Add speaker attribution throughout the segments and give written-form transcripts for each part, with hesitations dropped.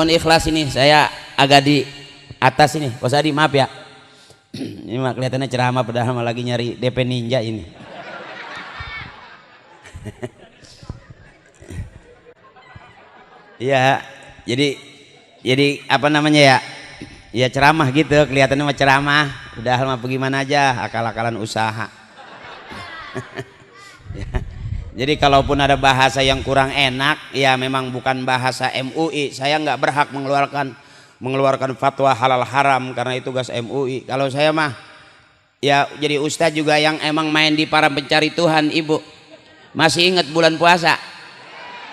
Speaker 1: mohon ikhlas ini, saya agak di atas ini. Bos Adi maaf ya. Ini mah kelihatannya ceramah padahal mah lagi nyari DP Ninja ini. Iya, jadi apa namanya ya? Ya ceramah gitu, kelihatannya mah ceramah. Udah mah bagaimana aja, akal-akalan usaha. Ya. Jadi kalaupun ada bahasa yang kurang enak, ya memang bukan bahasa MUI. Saya nggak berhak mengeluarkan fatwa halal haram karena itu tugas MUI. Kalau saya mah ya jadi ustadz juga yang emang main di para pencari Tuhan. Ibu masih ingat bulan puasa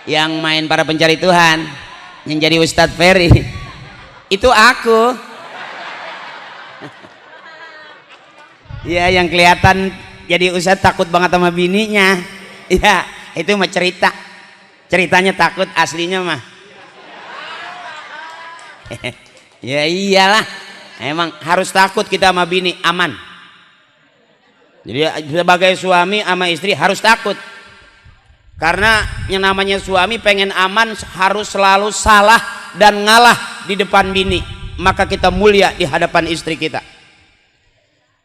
Speaker 1: yang main para pencari Tuhan yang jadi Ustadz Ferry itu aku. Ya yang kelihatan jadi ustadz takut banget sama bininya. Ya itu mah ceritanya takut, aslinya mah ya iyalah, emang harus takut kita sama bini, aman. Jadi sebagai suami sama istri harus takut, karena yang namanya suami pengen aman harus selalu salah dan ngalah di depan bini, maka kita mulia di hadapan istri kita.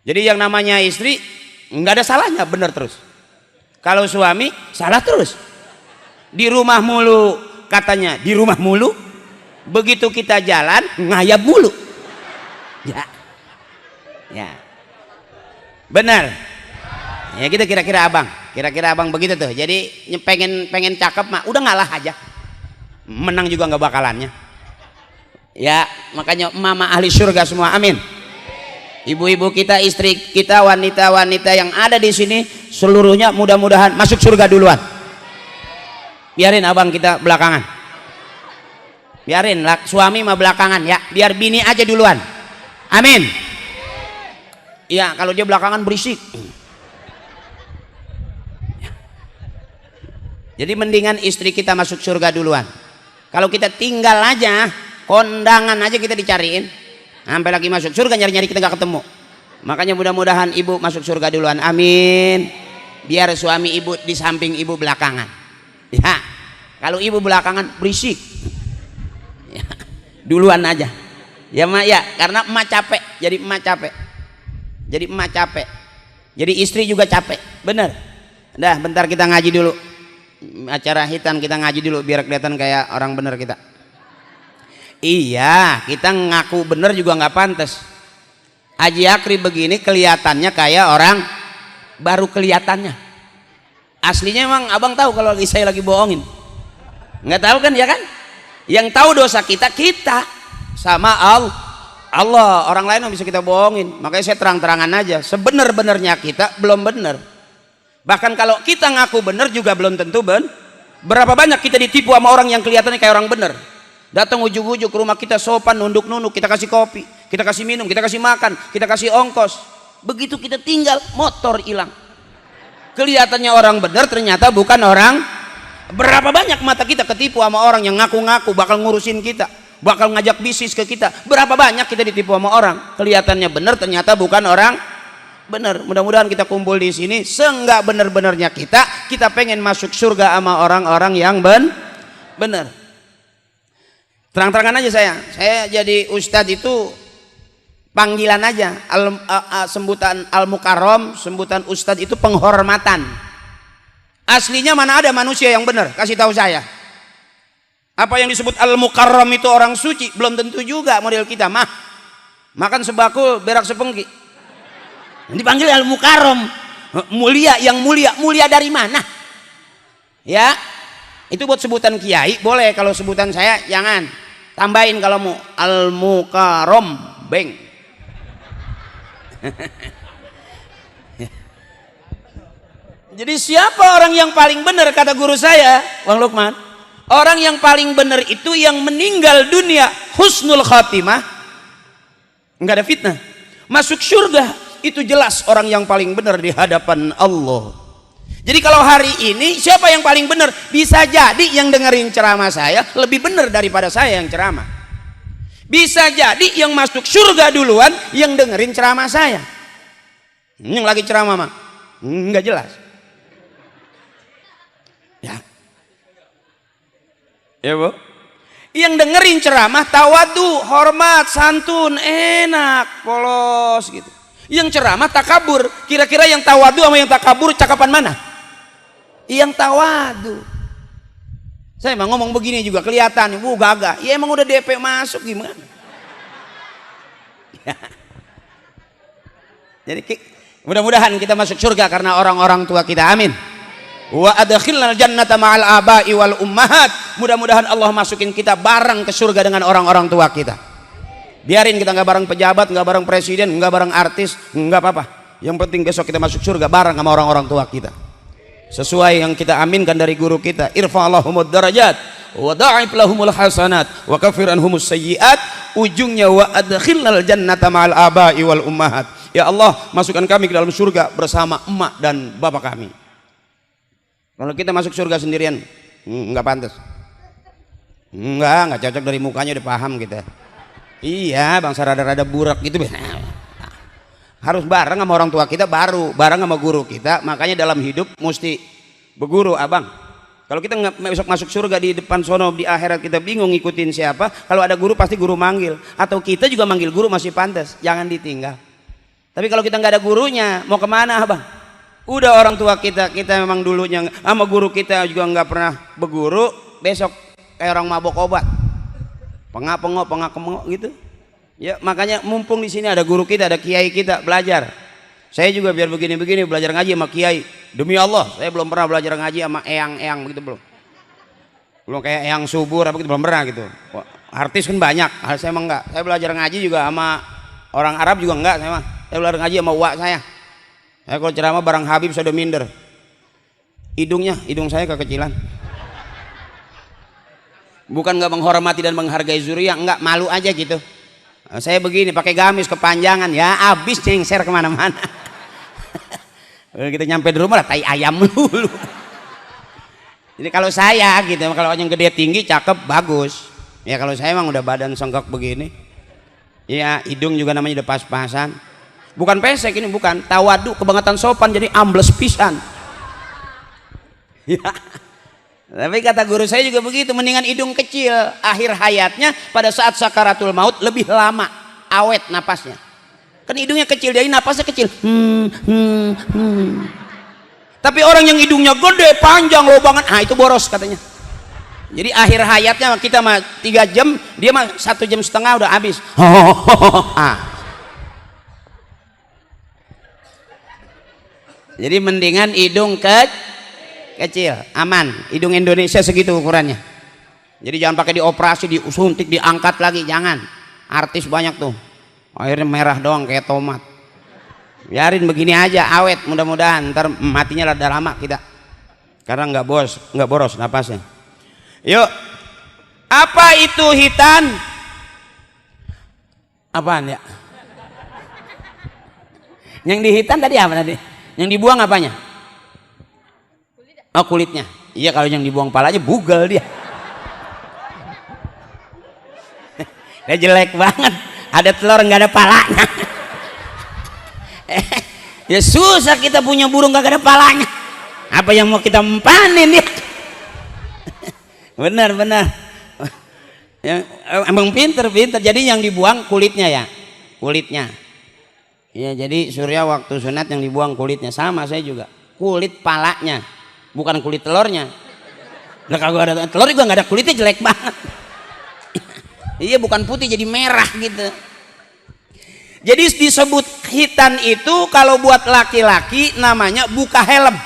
Speaker 1: Jadi yang namanya istri nggak ada salahnya, benar terus. Kalau suami salah terus, di rumah mulu katanya, di rumah mulu, begitu kita jalan ngayap mulu. Ya benar ya, gitu kira-kira abang begitu tuh. Jadi pengen cakep mah udah ngalah aja, menang juga nggak bakalannya ya. Makanya mama ahli surga semua, amin. Ibu-ibu kita, istri kita, wanita-wanita yang ada di sini seluruhnya mudah-mudahan masuk surga duluan. Biarin abang kita belakangan, biarin suami mah belakangan ya, biar bini aja duluan, amin. Ya kalau dia belakangan berisik. Jadi mendingan istri kita masuk surga duluan. Kalau kita tinggal aja, kondangan aja kita dicariin, sampai lagi masuk surga nyari-nyari kita nggak ketemu. Makanya mudah-mudahan ibu masuk surga duluan, amin. Biar suami ibu di samping ibu belakangan. Ya, kalau ibu belakangan berisik, ya, duluan aja. Ya mak ya, karena emak capek, jadi emak capek, jadi emak capek, jadi istri juga capek, bener. Dah, bentar kita ngaji dulu. Acara hitan kita ngaji dulu biar kelihatan kayak orang bener kita. Iya, kita ngaku bener juga nggak pantas. Haji Akri begini kelihatannya kayak orang baru kelihatannya. Aslinya emang abang tahu kalau saya lagi bohongin? Nggak tahu kan ya kan? Yang tahu dosa kita sama Allah. Orang lain bisa kita bohongin. Makanya saya terang-terangan aja. Sebenar-benarnya kita belum benar. Bahkan kalau kita ngaku benar juga belum tentu berapa banyak kita ditipu sama orang yang kelihatannya kayak orang benar. Datang ujuk-ujuk ke rumah kita sopan, nunduk-nunduk, kita kasih kopi, kita kasih minum, kita kasih makan, kita kasih ongkos. Begitu kita tinggal, motor hilang. Kelihatannya orang benar, ternyata bukan orang. Berapa banyak mata kita ketipu sama orang yang ngaku-ngaku bakal ngurusin kita, bakal ngajak bisnis ke kita. Berapa banyak kita ditipu sama orang, kelihatannya benar, ternyata bukan orang benar. Mudah-mudahan kita kumpul di sini, seenggak benar-benarnya kita pengen masuk surga sama orang-orang yang benar. Terang-terangan aja saya jadi ustadz itu panggilan aja, sebutan al-mukarram, sebutan ustadz itu penghormatan. Aslinya mana ada manusia yang benar, kasih tahu saya. Apa yang disebut al-mukarram itu orang suci, belum tentu juga model kita mah. Makan sebakul berak sepengki, dipanggil al-mukarram, mulia. Yang mulia dari mana ya? Itu buat sebutan kiai boleh, kalau sebutan saya jangan. Tambahin kalau mau al-mukarram beng. Jadi siapa orang yang paling benar kata guru saya Bang Lukman? Orang yang paling benar itu yang meninggal dunia husnul khatimah, nggak ada fitnah, masuk surga. Itu jelas orang yang paling benar di hadapan Allah. Jadi kalau hari ini siapa yang paling benar? Bisa jadi yang dengerin ceramah saya lebih benar daripada saya yang ceramah. Bisa jadi yang masuk surga duluan yang dengerin ceramah saya. Yang lagi ceramah mah nggak jelas. Ya, ya bu. Yang dengerin ceramah tawadu, hormat, santun, enak, polos gitu. Yang ceramah takabur. Kira-kira yang tawadu sama yang takabur cakapan mana? Yang tawadu. Saya emang ngomong begini juga kelihatan, gagah. Ya emang udah DP masuk gimana? Ya. Jadi mudah-mudahan kita masuk surga karena orang-orang tua kita. Amin. Wa adkhilnal jannata ma'al aba'i wal ummahat. Mudah-mudahan Allah masukin kita bareng ke surga dengan orang-orang tua kita. Biarin kita nggak bareng pejabat, nggak bareng presiden, nggak bareng artis, nggak apa-apa. Yang penting besok kita masuk surga bareng sama orang-orang tua kita. Sesuai yang kita aminkan dari guru kita, irfa'allahumud darajat wa da'if lahumul hasanat wa kafir anhumus sayyiat. Ujungnya wa adkhilnal jannata ma'al aba'i wal ummahat. Ya Allah, masukkan kami ke dalam surga bersama emak dan bapak kami. Kalau kita masuk surga sendirian, nggak pantas. Nggak cocok, dari mukanya udah paham kita. Iya, bangsa rada-rada burak gitu. Harus bareng sama orang tua kita, baru bareng sama guru kita. Makanya dalam hidup mesti berguru, abang. Kalau kita nggak besok masuk surga di depan sono di akhirat kita bingung ngikutin siapa. Kalau ada guru pasti guru manggil. Atau kita juga manggil guru masih pantas. Jangan ditinggal. Tapi kalau kita nggak ada gurunya, mau kemana, abang? Udah orang tua kita memang dulunya sama guru kita juga nggak pernah berguru, besok kayak orang mabok obat, pengak-pengok gitu. Ya makanya mumpung di sini ada guru kita, ada kiai kita, belajar. Saya juga biar begini-begini belajar ngaji sama kiai. Demi Allah, saya belum pernah belajar ngaji sama eyang-eyang begitu, belum kayak eyang subur apa gitu, belum pernah gitu. Artis kan banyak, saya emang enggak. Saya belajar ngaji juga sama orang Arab juga enggak, saya belajar ngaji sama uak saya. Saya kalau ceramah barang Habib sudah minder. Hidung saya kekecilan. Bukan nggak menghormati dan menghargai zuriyah, enggak, malu aja gitu. Saya begini pakai gamis kepanjangan, ya abis nyengser kemana-mana. Kita nyampe di rumah lah tai ayam dulu. Jadi kalau saya gitu, kalau yang gede tinggi cakep bagus. Ya kalau saya emang udah badan sengkok begini. Ya hidung juga namanya udah pas-pasan. Bukan pesek ini, bukan tawadu, kebangetan sopan jadi ambles pisan. Ya. Tapi kata guru saya juga begitu, mendingan hidung kecil, akhir hayatnya pada saat sakaratul maut lebih lama awet napasnya. Kan hidungnya kecil, jadi napasnya kecil. Tapi orang yang hidungnya gede, panjang, lobangan, itu boros katanya. Jadi akhir hayatnya kita mah 3 jam, dia mah 1,5 jam udah habis. Jadi mendingan hidung kecil, aman. Hidung Indonesia segitu ukurannya. Jadi jangan pakai dioperasi, disuntik, diangkat lagi, jangan. Artis banyak tuh, akhirnya merah doang kayak tomat. Biarin begini aja, awet, mudah-mudahan ntar matinya rada lama kita. Karena nggak boros napasnya. Yuk, apa itu hitan? Apaan ya? Yang dihitan tadi apa tadi? Yang dibuang apanya? Oh, kulitnya. Iya, kalau yang dibuang palanya bugel dia. Dia jelek banget. Ada telur nggak ada palanya. Ya susah kita punya burung nggak ada palanya. Apa yang mau kita empanin dia? Benar. Ya, emang pinter. Jadi yang dibuang kulitnya ya, kulitnya. Ya jadi Surya waktu sunat yang dibuang kulitnya, sama saya juga kulit palanya, bukan kulit telurnya. Lah kalau ada telur juga nggak ada kulitnya jelek banget. Iya bukan putih jadi merah gitu. Jadi disebut hitan itu kalau buat laki-laki namanya buka helm.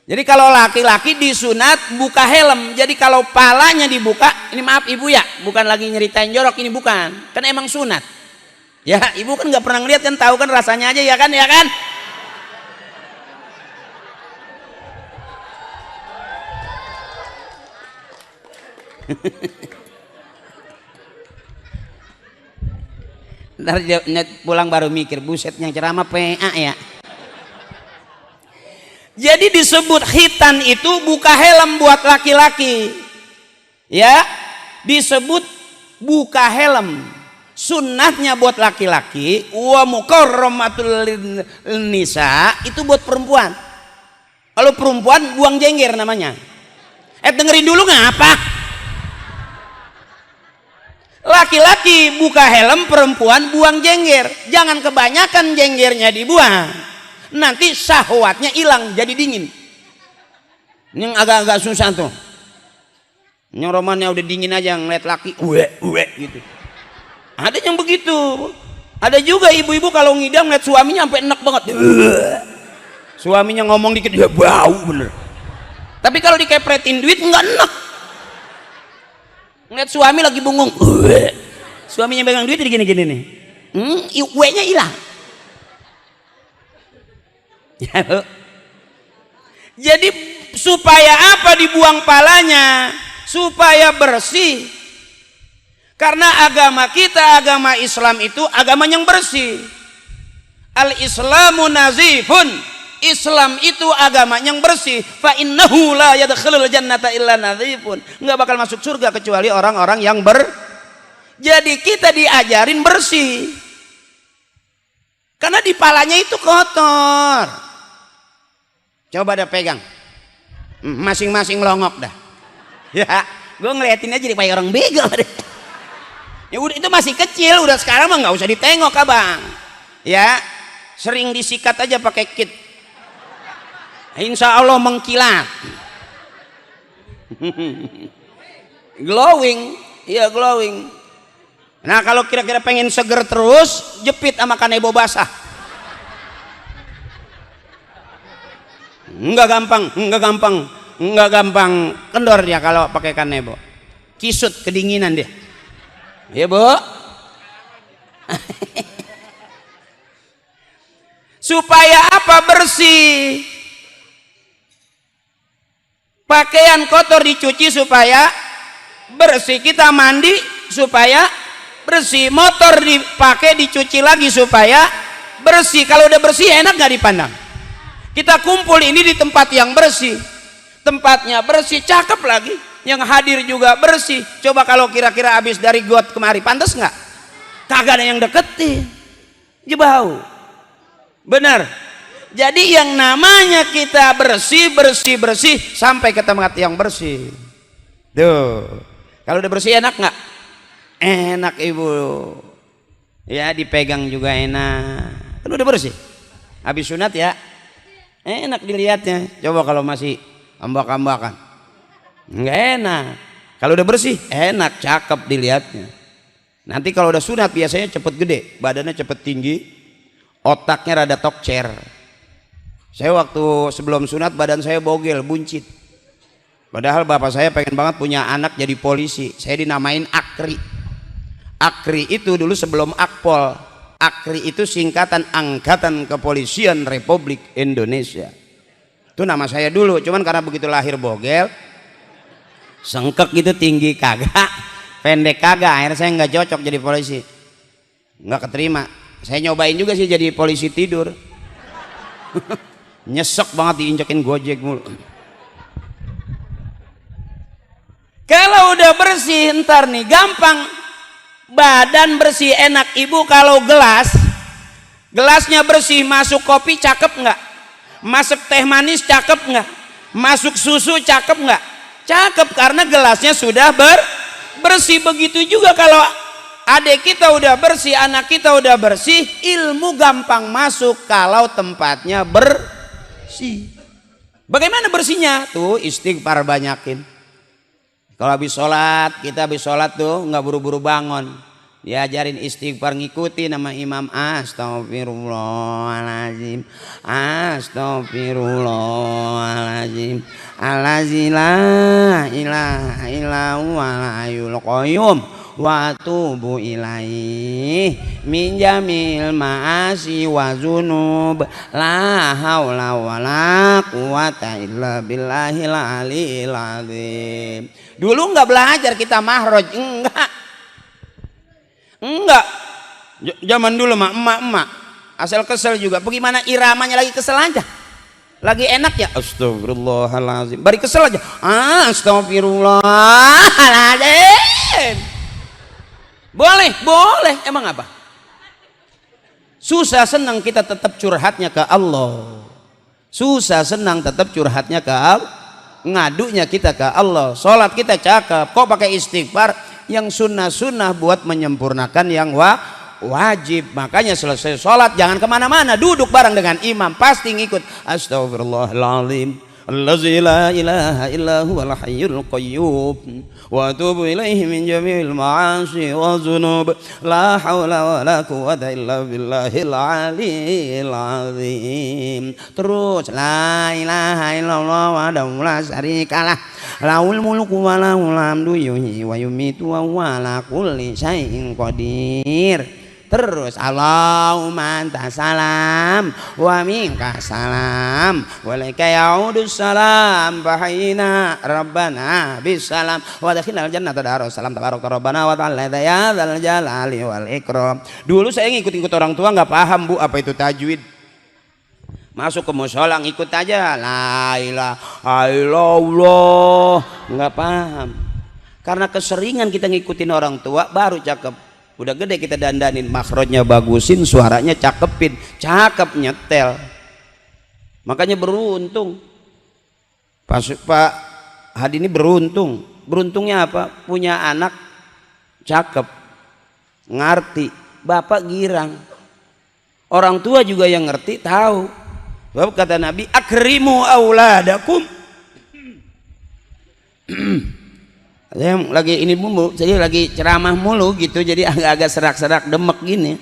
Speaker 1: Jadi kalau laki-laki disunat buka helm. Jadi kalau palanya dibuka, ini maaf ibu ya, bukan lagi nyeritain jorok, ini bukan, kan emang sunat. Ya ibu kan nggak pernah ngeliat kan, tahu kan rasanya aja ya kan. Ntar pulang baru mikir, buset yang ceramah PA ya. Jadi disebut khitan itu buka helm buat laki-laki. Ya, disebut buka helm. Sunnahnya buat laki-laki, wa mukarramatul nisa itu buat perempuan. Kalau perempuan buang jengger namanya. Dengerin dulu ngapa? Laki-laki buka helm, perempuan buang jengger. Jangan kebanyakan jenggernya dibuang, nanti syahwatnya hilang, jadi dingin. Yang agak-agak susah tuh, yang romannya udah dingin aja ngeliat laki uwe gitu. Ada yang begitu. Ada juga ibu-ibu kalau ngidam ngeliat suaminya sampai enak banget. Suaminya ngomong dikit dia bau bener. Tapi kalau dikepretin duit nggak enak. Ngeliat suami lagi bungung, suaminya pegang duit jadi gini-gini nih, uwe-nya hilang. Jadi supaya apa dibuang palanya? Supaya bersih. Karena agama kita, agama Islam itu agama yang bersih. Al-Islamu nazifun. Islam itu agama yang bersih. Fa innahu la yadkhulul jannata illa nadzifun. Enggak bakal masuk surga kecuali orang-orang yang Jadi kita diajarin bersih. Karena di palanya itu kotor. Coba dah pegang. Masing-masing longok dah. Ya, gue ngeliatin aja kayak orang bego deh. Ya udah, itu masih kecil, udah sekarang mah nggak usah ditengok abang. Ya, sering disikat aja pakai kit. Insya Allah mengkilat. Glowing, iya glowing. Nah kalau kira-kira pengen seger terus, jepit sama kanebo basah. Enggak gampang kendor dia kalau pakai kanebo. Kisut, kedinginan dia. Ya bu. Supaya apa? Bersih. Pakaian kotor dicuci supaya bersih. Kita mandi supaya bersih. Motor dipakai dicuci lagi supaya bersih. Kalau udah bersih enak gak dipandang? Kita kumpul ini di tempat yang bersih. Tempatnya bersih, cakep lagi. Yang hadir juga bersih. Coba kalau kira-kira habis dari got kemari, pantas nggak? Kagak ada yang deketin. Jebau. Benar. Jadi yang namanya kita bersih sampai ke tempat yang bersih. Tuh. Kalau udah bersih enak nggak? Enak ibu. Ya dipegang juga enak. Kan udah bersih. Habis sunat ya. Enak dilihatnya. Coba kalau masih ambak-ambakan, nggak enak. Kalau udah bersih enak, cakep dilihatnya. Nanti kalau udah sunat biasanya cepet gede, badannya cepet tinggi, otaknya rada tokcer. Saya waktu sebelum sunat badan saya bogel, buncit. Padahal bapak saya pengen banget punya anak jadi polisi. Saya dinamain Akri. Akri itu dulu sebelum Akpol. Akri itu singkatan Angkatan Kepolisian Republik Indonesia. Itu nama saya dulu, cuman karena begitu lahir bogel, sengkek gitu, tinggi kagak, pendek kagak, akhirnya saya nggak cocok jadi polisi, nggak keterima. Saya nyobain juga sih jadi polisi tidur. Nyesek banget diinjekin Gojek mulu. Kalau udah bersih ntar nih gampang, badan bersih enak. Ibu kalau gelasnya bersih, masuk kopi cakep nggak? Masuk teh manis cakep nggak? Masuk susu cakep nggak? Cakep, karena gelasnya sudah bersih. Begitu juga kalau adik kita udah bersih, anak kita udah bersih, ilmu gampang masuk kalau tempatnya bersih. Bagaimana bersihnya? Tuh istighfar banyakin. Kalau habis sholat, kita habis sholat tuh nggak buru-buru bangun, diajarin istighfar, ngikuti nama imam. Astagfirullahaladzim, astagfirullahaladzim, allazi la ilaha illa huwal hayyul qayyum wa atubu ilaihi min jamil ma'asi wa zunub la haula wala quwata illa billahil aliyil azim. Dulu nggak belajar kita mahroj, enggak. Zaman dulu mah emak-emak asal kesel juga. Bagaimana iramanya lagi kesel aja, lagi enak ya astagfirullahaladzim, bari kesel aja astagfirullahaladzim. Boleh, emang apa? Susah senang kita tetap curhatnya ke Allah. Susah senang tetap curhatnya ke Allah. Ngadunya kita ke Allah. Sholat kita cakep, kok pakai istighfar? yang sunnah-sunnah buat menyempurnakan yang wajib. Makanya selesai sholat jangan kemana-mana, duduk bareng dengan imam, pasti ngikut astagfirullahaladzim allazi la ilaha illa huwal hayyul qayyum wa atubu ilaihi min jami'il ma'asi wa dzunub la haula wala quwwata illa billahil aliyil azim. Terus la ilaha illallah wahdahu la syarikalah lahul mulku wa lahul hamdu yuhyi wa yumitu wa huwa ala kulli syai'in qadir. Terus Allahumma anta salam wa minka salam wa laika ya'udus salam fahayyina rabbana bisalam wa dakhinal jannata darus salam tabaraka rabbana wa ta'ala ya dzal jalali wal ikram. Dulu saya ngikut-ikut orang tua nggak paham Bu apa itu tajwid. Masuk ke mushola ngikut aja la ilaha illallah, nggak paham. Karena keseringan kita ngikutin orang tua baru cakep. Udah gede kita dandanin, makhrajnya bagusin, suaranya cakepin, cakep nyetel. Makanya beruntung Pak Hadi ini beruntung. Beruntungnya apa? Punya anak cakep, ngerti, bapak girang, orang tua juga yang ngerti tahu. Sebab kata Nabi akrimu auladakum. Saya lagi ini mulu, jadi lagi ceramah mulu gitu, jadi agak-agak serak-serak demek gini.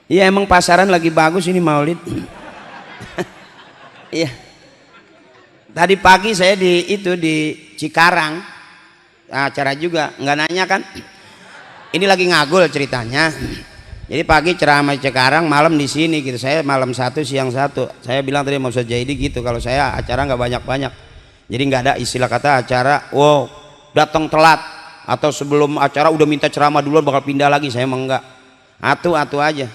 Speaker 1: Iya emang pasaran lagi bagus ini maulid. Iya. Tadi pagi saya di Cikarang, acara juga nggak nanya kan? Ini lagi ngagul ceritanya. Jadi pagi ceramah di Cikarang, malam di sini gitu. Saya malam 1 siang 1. Saya bilang tadi mau jadi gitu. Kalau saya acara nggak banyak-banyak. Jadi nggak ada istilah kata acara, wow datang telat atau sebelum acara udah minta ceramah duluan bakal pindah lagi. Saya emang enggak, atu aja,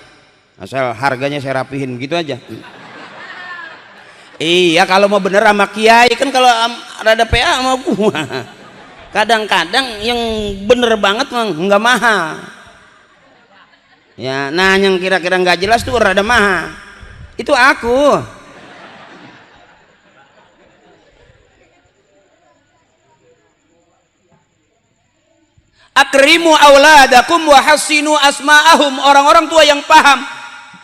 Speaker 1: asal harganya saya rapihin gitu aja. Iya kalau mau bener sama kiai kan, kalau rada PA sama gua kadang-kadang yang bener banget mah nggak mahal ya. Nah yang kira-kira nggak jelas tuh rada mahal, itu aku. Akrimu auladakum wa hassinu asma'ahum. Orang-orang tua yang paham,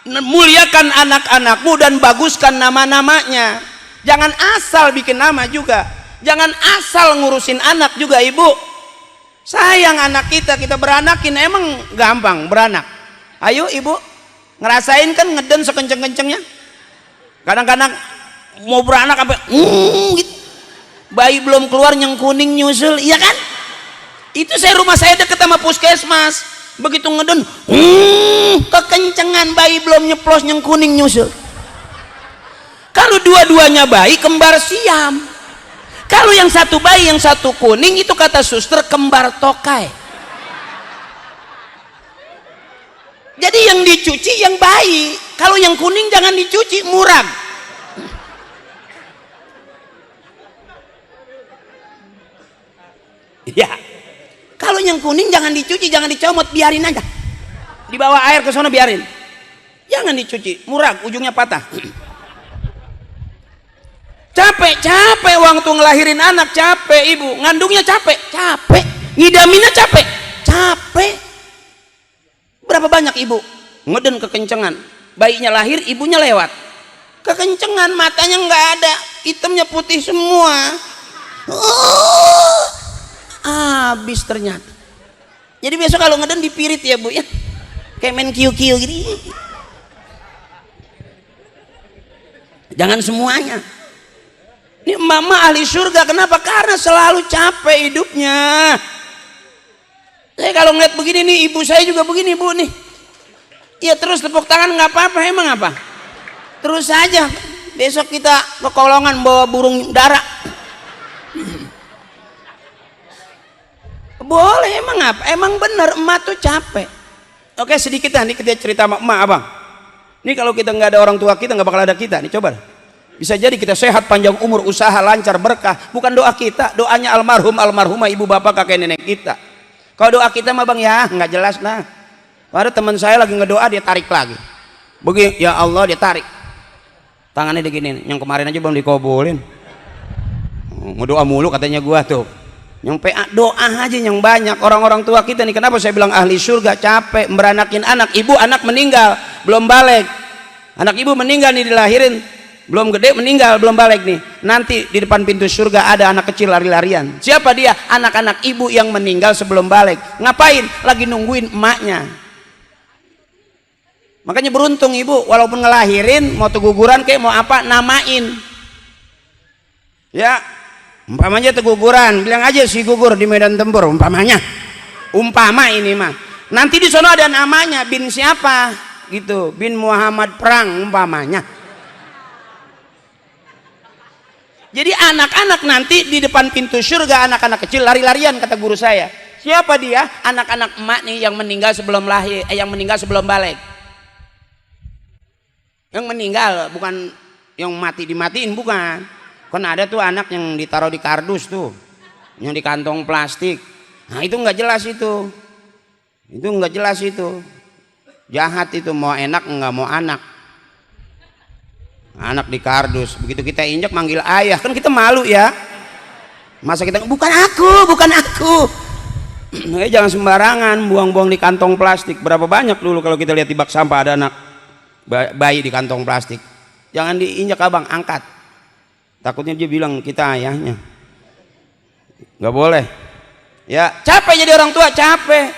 Speaker 1: muliakan anak-anakmu dan baguskan nama-namanya. Jangan asal bikin nama juga, jangan asal ngurusin anak juga. Ibu sayang anak kita beranakin, emang gampang beranak? Ayo ibu ngerasain kan ngeden sekenceng-kencengnya. Kadang-kadang mau beranak apa gitu. Bayi belum keluar yang kuning nyusul, iya kan? Itu rumah saya deket sama puskesmas. Begitu ngeden, kekencengan, bayi belum nyeplos yang kuning nyusul. Kalau dua-duanya bayi kembar siam. Kalau yang satu bayi yang satu kuning itu kata suster kembar tokai. Jadi yang dicuci yang bayi, kalau yang kuning jangan dicuci, muram. Ya. Kalau yang kuning jangan dicuci, jangan dicomot, biarin aja. Dibawa air ke sana biarin. Jangan dicuci, murah, ujungnya patah. Capek waktu ngelahirin anak, capek ibu, ngandungnya capek, ngidaminnya capek. Berapa banyak ibu ngeden kekencengan, bayinya lahir, ibunya lewat, kekencengan, matanya nggak ada, hitamnya putih semua. Habis ternyata. Jadi besok kalau ngeden dipirit ya bu ya, kayak main kiu-kiu gitu. Jangan semuanya. Ini mama ahli surga, kenapa? Karena selalu capek hidupnya. Saya kalau ngeliat begini nih, ibu saya juga begini bu nih. Ya terus tepuk tangan nggak apa-apa, emang apa? Terus saja. Besok kita ke kolongan bawa burung dara. Boleh, emang apa? Emang bener emak tuh capek. Oke sedikit nih kita cerita sama emak abang. Ini kalau kita nggak ada orang tua kita nggak bakal ada kita nih, coba. Bisa jadi kita sehat, panjang umur, usaha lancar, berkah. Bukan doa kita, doanya almarhumah ibu bapak kakek nenek kita. Kalau doa kita mah bang ya nggak jelas nah. Ada teman saya lagi ngedoa dia tarik lagi. Begini ya Allah dia tarik. Tangannya begini, yang kemarin aja belum dikabulin. Ngedoa mulu katanya gua tuh. yang PA doa aja yang banyak. Orang-orang tua kita nih, kenapa saya bilang ahli surga? Capek beranakin anak. Ibu anak meninggal belum balik, anak ibu meninggal nih, dilahirin belum gede, meninggal belum balik nih, nanti di depan pintu surga ada anak kecil lari-larian. Siapa dia? Anak-anak ibu yang meninggal sebelum balik. Ngapain? Lagi nungguin emaknya. Makanya beruntung ibu, walaupun ngelahirin mau teguguran kayak mau apa, namain ya. Umpamanya teguguran, bilang aja si gugur di medan tempur, umpamanya, umpama ini mah, nanti di sana ada namanya, bin siapa gitu, bin Muhammad Perang umpamanya. Jadi anak-anak nanti di depan pintu surga, anak-anak kecil lari-larian, kata guru saya. Siapa dia? Anak-anak emak nih yang meninggal sebelum lahir, yang meninggal sebelum balik. Yang meninggal bukan yang mati dimatiin, bukan. Kan ada tuh anak yang ditaruh di kardus tuh, yang di kantong plastik. Nah itu nggak jelas itu nggak jelas itu, jahat itu, mau enak nggak mau anak di kardus. Begitu kita injak manggil ayah, kan kita malu ya. Masa kita bukan aku. Jangan sembarangan buang-buang di kantong plastik. Berapa banyak dulu kalau kita lihat di bak sampah ada anak bayi di kantong plastik. Jangan diinjak abang, angkat. Takutnya dia bilang kita ayahnya. Nggak boleh ya. Capek jadi orang tua, capek.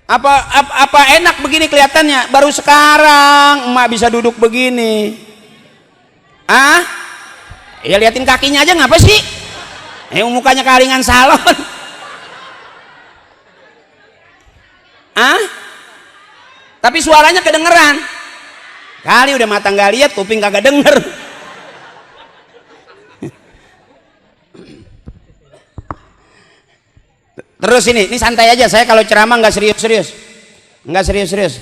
Speaker 1: Apa enak begini kelihatannya? Baru sekarang emak bisa duduk begini. Ya liatin kakinya aja ngapa sih? Mukanya karingan salon. Tapi suaranya kedengeran. Kali udah mata nggak lihat, kuping kagak denger. Terus ini santai aja, saya kalau ceramah nggak serius,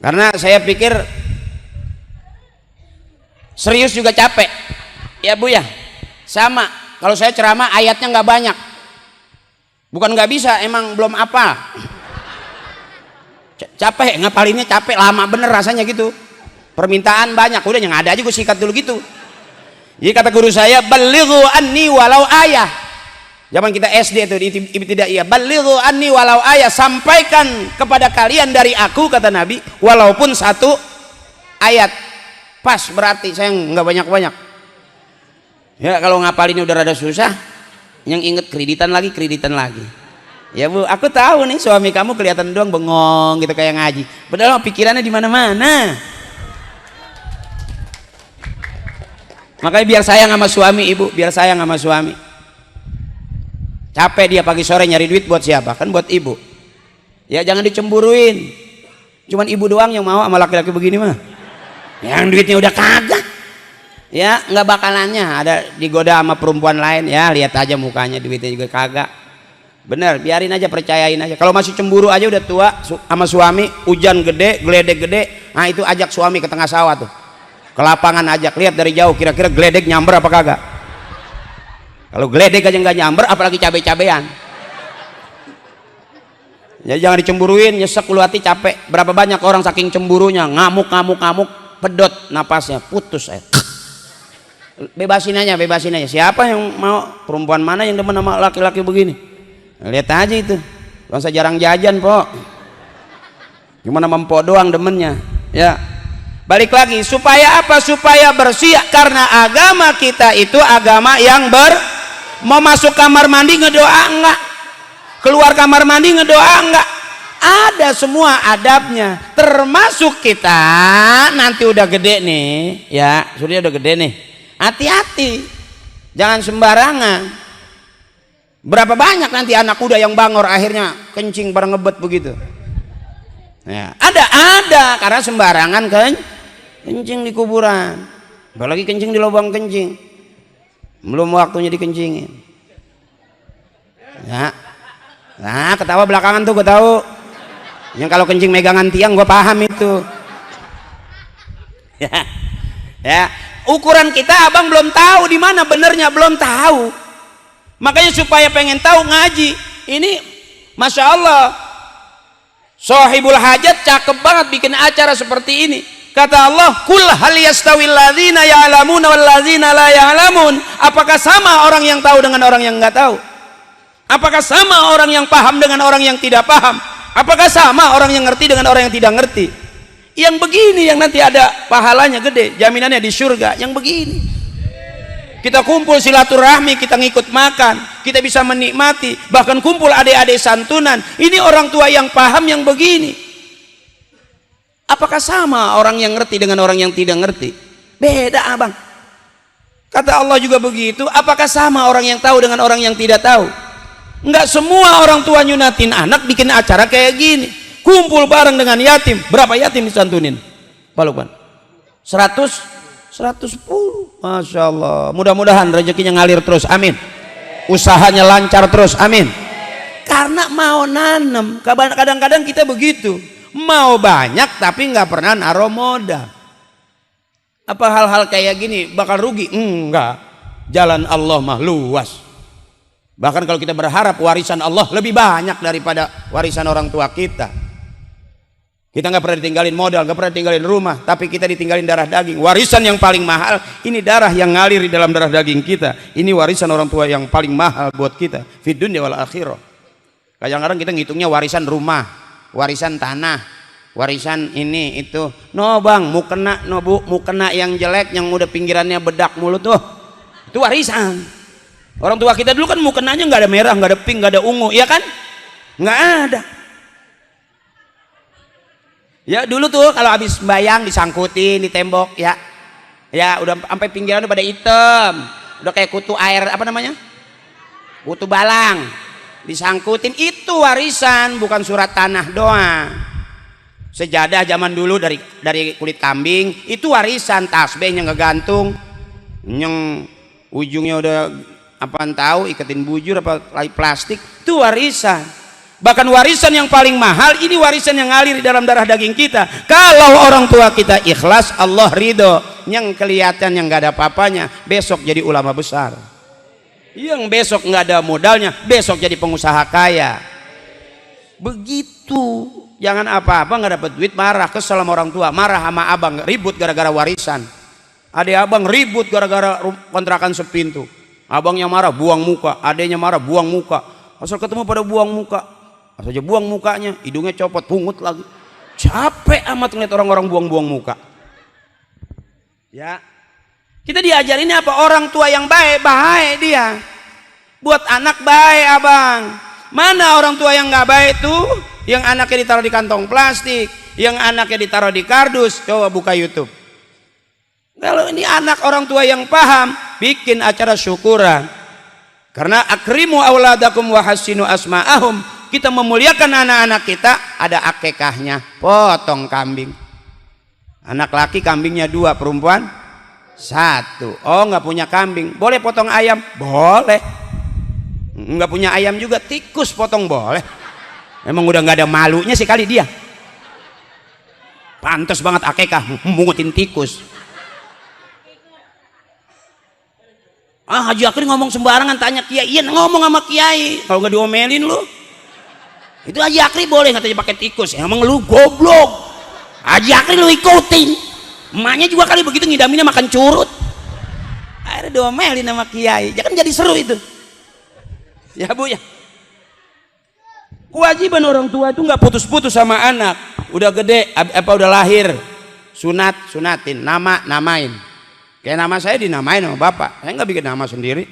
Speaker 1: karena saya pikir serius juga capek ya bu ya. Sama kalau saya ceramah ayatnya nggak banyak, bukan nggak bisa, emang belum apa, capek ngapalinnya, capek, lama bener rasanya gitu, permintaan banyak, udah yang ada aja gue sikat dulu gitu. Jadi kata guru saya, balighu anni walau ayah. Zaman kita SD itu di ibtidaiyah, balighu anni walau ayat, sampaikan kepada kalian dari aku, kata Nabi, walaupun satu ayat. Pas, berarti saya nggak banyak-banyak. Ya kalau ngapalinnya udah rada susah, yang inget kreditan lagi. Ya bu, aku tahu nih suami kamu kelihatan doang bengong gitu kayak ngaji, padahal pikirannya di mana-mana. Makanya biar sayang sama suami ibu, biar sayang sama suami. Capek dia pagi sore nyari duit buat siapa? Kan buat ibu. Ya jangan dicemburuin. Cuman ibu doang yang mau sama laki-laki begini mah. Yang duitnya udah kagak. Ya nggak bakalannya ada digoda sama perempuan lain. Ya lihat aja mukanya, duitnya juga kagak. Bener, biarin aja, percayain aja. Kalau masih cemburu aja udah tua sama suami, hujan gede, geledek gede. Nah itu ajak suami ke tengah sawah tuh, ke lapangan ajak, lihat dari jauh kira-kira geledek nyamber apa kagak. Kalau geledek aja nggak nyamber, apalagi cabai-cabean. Ya jangan dicemburuin, nyesek ulu hati, capek. Berapa banyak orang saking cemburunya ngamuk, pedot napasnya, putus. Bebasin aja. Siapa yang mau, perempuan mana yang demen sama laki-laki begini? Lihat aja itu. Bangsa jarang jajan po. Cuma nama empok doang demennya. Ya. Balik lagi, supaya apa? Supaya bersih, karena agama kita itu agama yang mau masuk kamar mandi ngedoa enggak, keluar kamar mandi ngedoa enggak, ada semua adabnya. Termasuk kita nanti udah gede nih ya, sudah udah gede nih, hati-hati jangan sembarangan. Berapa banyak nanti anak kuda yang bangor akhirnya kencing bareng ngebet begitu ya. Ada karena sembarangan kan kencing di kuburan, apalagi kencing di lubang kencing, belum waktunya dikencingin ya. Nah ketawa belakangan tuh gue tahu, yang kalau kencing megangan tiang gue paham itu ya. Ukuran kita abang belum tahu di mana benernya, belum tahu. Makanya supaya pengen tahu ngaji ini, masya Allah, Sohibul Hajat cakep banget bikin acara seperti ini. Kata Allah, kul hal yastawil ladzina ya'lamuna wal ladzina la ya'lamun. Apakah sama orang yang tahu dengan orang yang nggak tahu? Apakah sama orang yang paham dengan orang yang tidak paham? Apakah sama orang yang ngerti dengan orang yang tidak ngerti? Yang begini yang nanti ada pahalanya gede, jaminannya di surga. Yang begini kita kumpul silaturahmi, kita ngikut makan, kita bisa menikmati, bahkan kumpul adik-adik santunan. Ini orang tua yang paham yang begini. Apakah sama orang yang ngerti dengan orang yang tidak ngerti? Beda abang. Kata Allah juga begitu. Apakah sama orang yang tahu dengan orang yang tidak tahu? Enggak semua orang tua nyunatin anak bikin acara kayak gini. Kumpul bareng dengan yatim. Berapa yatim disantunin? Pak Lukman? 110. Masya Allah. Mudah-mudahan rezekinya ngalir terus. Amin. Usahanya lancar terus. Amin. Karena mau nanem. Kadang-kadang kita begitu. Mau banyak tapi nggak pernah naruh modal. Apa hal-hal kayak gini bakal rugi? Enggak. Jalan Allah mah luas. Bahkan kalau kita berharap warisan Allah lebih banyak daripada warisan orang tua kita. Kita nggak pernah ditinggalin modal, nggak pernah ditinggalin rumah, tapi kita ditinggalin darah daging. Warisan yang paling mahal ini darah yang ngalir di dalam darah daging kita. Ini warisan orang tua yang paling mahal buat kita. Fid dunya wal akhirah. Kadang-kadang kita ngitungnya warisan rumah, warisan tanah, warisan ini itu. No bang, mau kena, no bu, mau kena yang jelek, yang udah pinggirannya bedak mulu tuh. Itu warisan. Orang tua kita dulu kan mukenanya nggak ada merah, nggak ada pink, nggak ada ungu, ya kan? Nggak ada. Ya dulu tuh kalau habis bayang disangkutin di tembok, ya, ya udah sampai pinggirannya pada hitam, udah kayak kutu air apa namanya? Kutu balang, disangkutin. Itu warisan, bukan surat tanah doang. Sejadah zaman dulu dari kulit kambing, itu warisan. Tasbihnya ngegantung, yang ujungnya udah apaan tahu, iketin bujur apa plastik, itu warisan. Bahkan warisan yang paling mahal ini warisan yang ngalir di dalam darah daging kita. Kalau orang tua kita ikhlas, Allah ridho. Yang kelihatan yang nggak ada apa-apanya besok jadi ulama besar, yang besok nggak ada modalnya besok jadi pengusaha kaya. Begitu. Jangan apa-apa nggak dapat duit marah, kesel sama orang tua, marah sama abang, ribut gara-gara warisan. Adik abang ribut gara-gara kontrakan sepintu. Abangnya marah, buang muka. Adiknya marah, buang muka. Asal ketemu pada buang muka. Asal aja buang mukanya, hidungnya copot, pungut lagi. Capek amat ngeliat orang-orang buang-buang muka. Ya, kita diajarin apa? Orang tua yang baik, baik dia. Buat anak baik abang. Mana orang tua yang nggak baik tuh? Yang anaknya ditaruh di kantong plastik, yang anaknya ditaruh di kardus. Coba buka YouTube. Kalau ini anak orang tua yang paham, bikin acara syukuran. Karena akrimu auladakum wa hassinu asma'ahum. Kita memuliakan anak-anak kita, ada akikahnya, potong kambing. Anak laki kambingnya 2, perempuan 1. Oh nggak punya kambing, boleh potong ayam? Boleh. Nggak punya ayam juga, tikus potong boleh. Emang udah nggak ada malunya sih kali dia. Pantes banget akikah mungutin tikus. Haji Akri ngomong sembarangan, tanya kiai. Iya ngomong sama kiai, kalau nggak diomelin lu. Itu Haji Akri boleh katanya pakai tikus. Emang lu goblok. Haji Akri lu ikutin. Emaknya juga kali begitu ngidaminnya makan curut. Akhirnya diomelin sama kiai. Jangan jadi seru itu. Ya bu ya. Kewajiban orang tua itu nggak putus-putus sama anak. Udah gede, apa udah lahir, sunatin, namain. Kayak nama saya dinamain sama bapak, saya nggak bikin nama sendiri.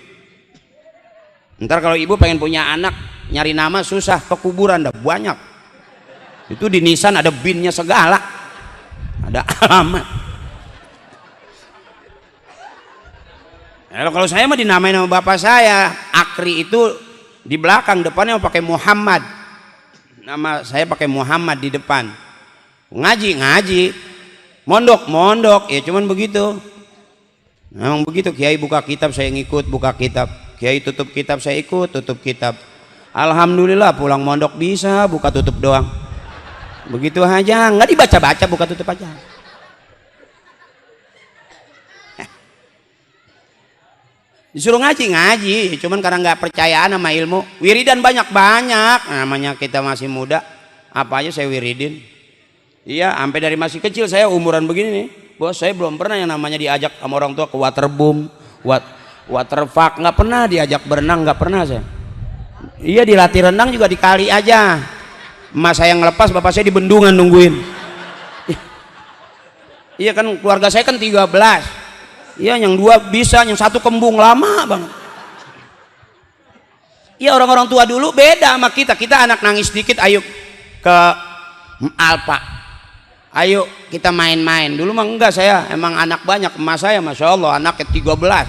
Speaker 1: Ntar kalau ibu pengen punya anak, nyari nama susah, ke kuburan dah banyak. Itu di nisan ada binnya segala, ada alamat. Kalau saya mah dinamain sama bapak saya. Akri itu di belakang, depannya pakai Muhammad. Nama saya pakai Muhammad di depan. Ngaji, mondok, ya cuman begitu. Memang begitu, kiai buka kitab saya ngikut buka kitab, kiai tutup kitab saya ikut tutup kitab. Alhamdulillah pulang mondok bisa buka tutup doang. Begitu aja, nggak dibaca-baca, buka tutup aja. Disuruh ngaji, cuman karena nggak percayaan sama ilmu. Wiridan banyak-banyak, namanya kita masih muda, apa aja saya wiridin. Iya, sampai dari masih kecil saya umuran begini nih, bos, saya belum pernah yang namanya diajak sama orang tua ke waterboom, waterpark, nggak pernah diajak berenang, nggak pernah saya. Iya, dilatih renang juga di kali aja. Emak saya ngelepas, bapak saya di bendungan nungguin. Iya kan, keluarga saya kan 13. Iya, yang 2 bisa, yang 1 kembung, lama banget. Iya, orang-orang tua dulu beda sama kita. Kita anak nangis dikit, ayo ke Alfa, ayo kita main-main. Dulu mah enggak, saya emang anak banyak. Emak saya masya Allah anaknya 13,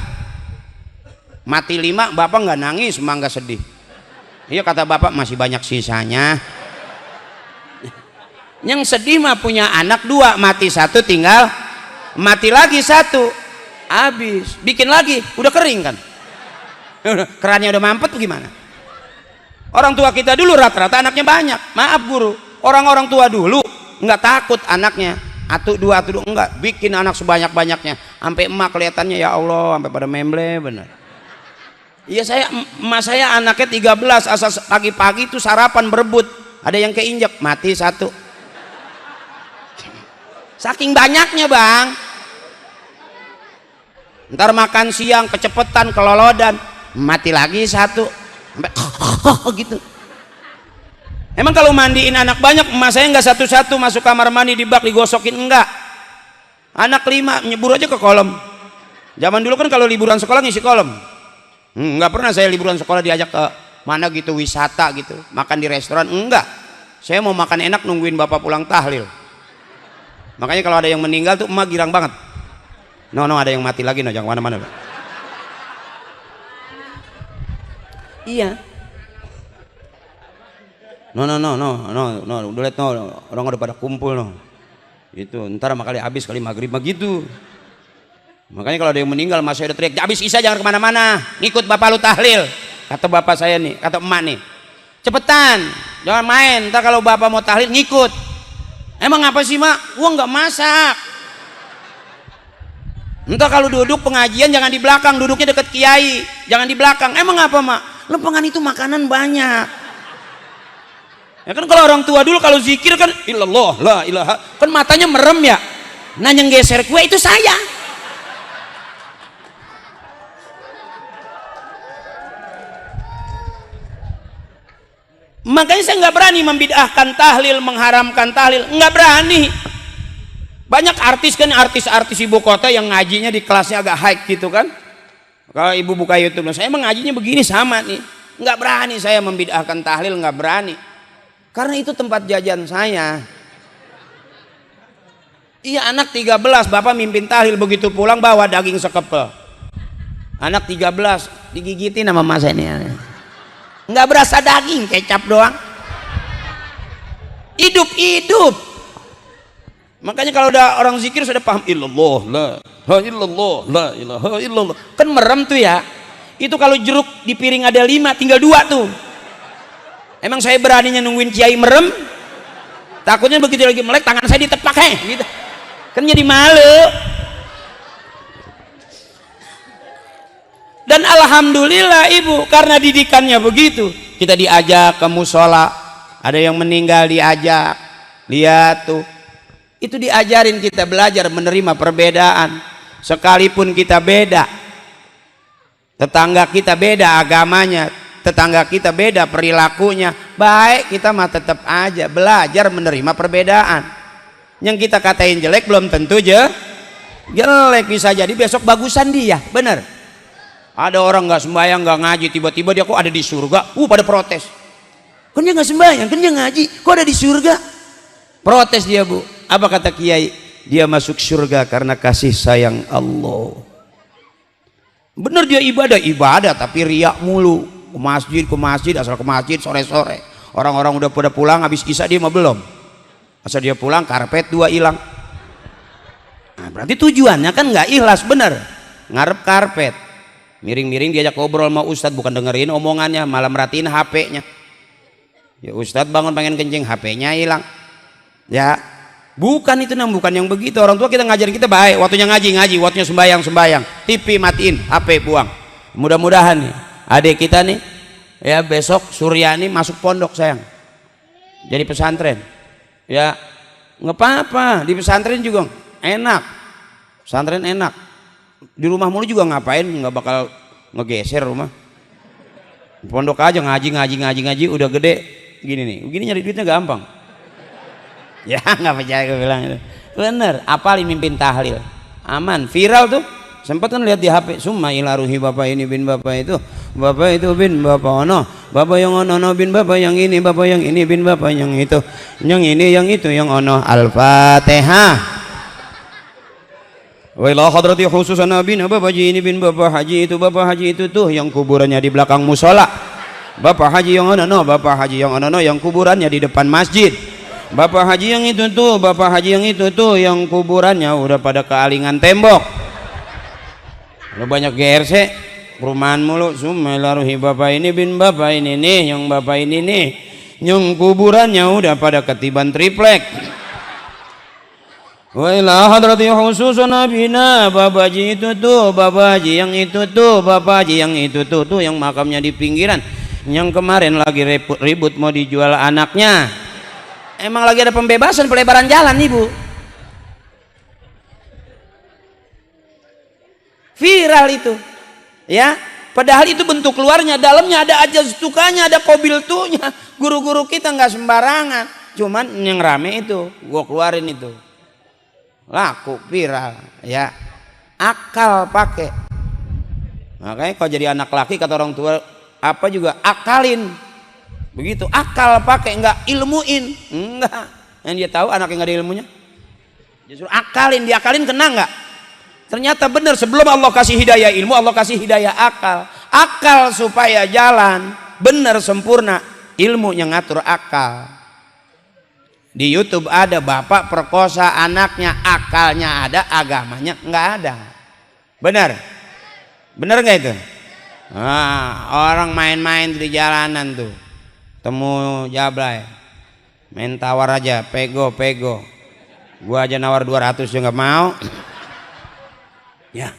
Speaker 1: mati 5, bapak nggak nangis, emak nggak sedih. Iya, kata bapak masih banyak sisanya. Yang sedih mah punya anak 2, mati 1, tinggal mati lagi 1, habis bikin lagi, udah kering kan. Kerannya udah mampet gimana. Orang tua kita dulu rata-rata anaknya banyak. Maaf guru, orang-orang tua dulu nggak takut anaknya atu dua enggak, bikin anak sebanyak-banyaknya sampai emak kelihatannya ya Allah sampai pada memble bener. Iya, emak saya anaknya 13, asal pagi-pagi itu sarapan berebut, ada yang keinjek mati 1. Saking banyaknya bang. Ntar makan siang kecepetan, kelolodan, mati lagi 1. Sampai gitu. Emang kalau mandiin anak banyak, emak saya nggak satu-satu masuk kamar mandi di bak digosokin, enggak. Anak 5 nyebur aja ke kolam. Zaman dulu kan kalau liburan sekolah ngisi kolam. Nggak pernah saya liburan sekolah diajak ke mana gitu, wisata gitu, makan di restoran, enggak. Saya mau makan enak nungguin bapak pulang tahlil. Makanya kalau ada yang meninggal tuh emak girang banget. No, ada yang mati lagi, no, jangan kemana-mana. Iya. No, udah lihat, no, orang udah pada kumpul, no. Itu ntar sama kali habis kali maghrib begitu. Makanya kalau ada yang meninggal, mas saya udah teriak, habis isya jangan kemana-mana, ngikut bapak lu tahlil. Kata bapak saya nih, kata emak nih, cepetan, jangan main, ntar kalau bapak mau tahlil ngikut. Emang apa sih mak? Gua nggak masak. Entah kalau duduk pengajian jangan di belakang, duduknya deket kiai, jangan di belakang. Emang apa mak? Lempengan itu makanan banyak. Ya kan kalau orang tua dulu kalau zikir kan illallah la ilaha, kan matanya merem ya. Nah yang geser kue itu saya. Makanya saya nggak berani membid'ahkan tahlil, mengharamkan tahlil, nggak berani. Banyak artis kan, artis-artis ibu kota yang ngajinya di kelasnya agak high gitu kan. Kalau ibu buka YouTube, saya mengajinya begini sama nih, nggak berani saya membid'ahkan tahlil, nggak berani, karena itu tempat jajan saya. Iya, anak 13, bapak mimpin tahlil, begitu pulang bawa daging sekepel. Anak 13 digigitin sama mas ini, nggak berasa daging, kecap doang. Hidup. Makanya kalau udah orang zikir sudah paham illallah la illallah la ilaha illallah, kan merem tuh ya. Itu kalau jeruk di piring ada 5 tinggal 2 tuh. Emang saya beraninya nungguin kiai merem, takutnya begitu lagi melek tangan saya ditepak gitu. Kan jadi malu. Dan alhamdulillah ibu, karena didikannya begitu, kita diajak ke musola, ada yang meninggal diajak, lihat tuh, itu diajarin kita belajar menerima perbedaan. Sekalipun kita beda, tetangga kita beda agamanya, tetangga kita beda perilakunya, baik kita mah tetap aja belajar menerima perbedaan. Yang kita katain jelek belum tentu jelek, bisa jadi besok bagusan dia, bener. Ada orang nggak sembahyang, nggak ngaji, tiba-tiba dia kok ada di surga, pada protes. Kan dia nggak sembahyang, kan dia ngaji, kok ada di surga? Protes dia bu. Apa kata kiai? Dia masuk surga karena kasih sayang Allah. Bener, dia ibadah tapi riak mulu, ke masjid, asal ke masjid sore-sore. Orang-orang udah pada pulang, habis isya dia mah belum. Asal dia pulang karpet 2 hilang. Nah, berarti tujuannya kan nggak ikhlas, bener. Ngarep karpet, miring-miring diajak ngobrol sama ustadz, bukan dengerin omongannya, malah merhatiin HP-nya. Ya ustadz bangun pengen kencing, HP-nya hilang. Ya bukan itu, bukan yang begitu. Orang tua kita ngajarin kita baik, waktunya ngaji, waktunya sembahyang, TV matiin, HP buang. Mudah-mudahan nih adik kita nih ya besok Suryani masuk pondok sayang, jadi pesantren. Ya nggak apa-apa, di pesantren juga enak, pesantren enak. Di rumah mulu juga ngapain, nggak bakal ngegeser rumah. Pondok aja ngaji udah gede gini nih, begini nyari duitnya gampang. Ya nggak percaya gue bilang itu. Bener, apalin mimpin tahlil, aman, viral tuh. Sempat kan lihat di HP, summa ila ruhi bapak ini bin bapak itu bin bapak ono, bapak yang ono bin bapak yang ini bin bapak yang itu, yang ini yang itu yang ono. Al-Fatihah. Wa ila hadrati khususan nabi bapak haji ini bin bapak haji itu tuh yang kuburannya di belakang musola. Bapak haji yang ono, bapak haji yang ono yang kuburannya di depan masjid. Bapak haji yang itu tuh, bapak haji yang itu tuh yang kuburannya udah pada kealingan tembok. Lo banyak GRC perumahan mulu. Sumelaruhi bapak ini bin bapak ini nih, yang bapak ini nih yang kuburannya udah pada ketiban triplek. Wa ila hadrati khususun nabina bapak haji itu tuh, bapak haji yang itu tuh, bapak haji yang itu tuh yang makamnya di pinggiran, yang kemarin lagi ribut mau dijual anaknya. Emang lagi ada pembebasan pelebaran jalan ibu, viral itu ya, padahal itu bentuk luarnya, dalamnya ada aja stukanya, ada kobil tuhnya. Guru-guru kita nggak sembarangan, cuman yang rame itu gua keluarin itu laku viral ya, akal pakai. Makanya kalau jadi anak laki kata orang tua apa juga akalin. Begitu, akal pakai, nggak ilmuin, enggak. Yang dia tahu anaknya nggak ada ilmunya, justru akalin, diakalin kena nggak? Ternyata benar, sebelum Allah kasih hidayah ilmu, Allah kasih hidayah akal. Akal supaya jalan benar sempurna, ilmu yang ngatur akal. Di YouTube ada bapak perkosa anaknya, akalnya ada, agamanya nggak ada. Benar, benar nggak itu? Nah, orang main-main di jalanan tuh, temu jablay, main tawar aja, pego, gua aja nawar 200 juga nggak mau. Ya,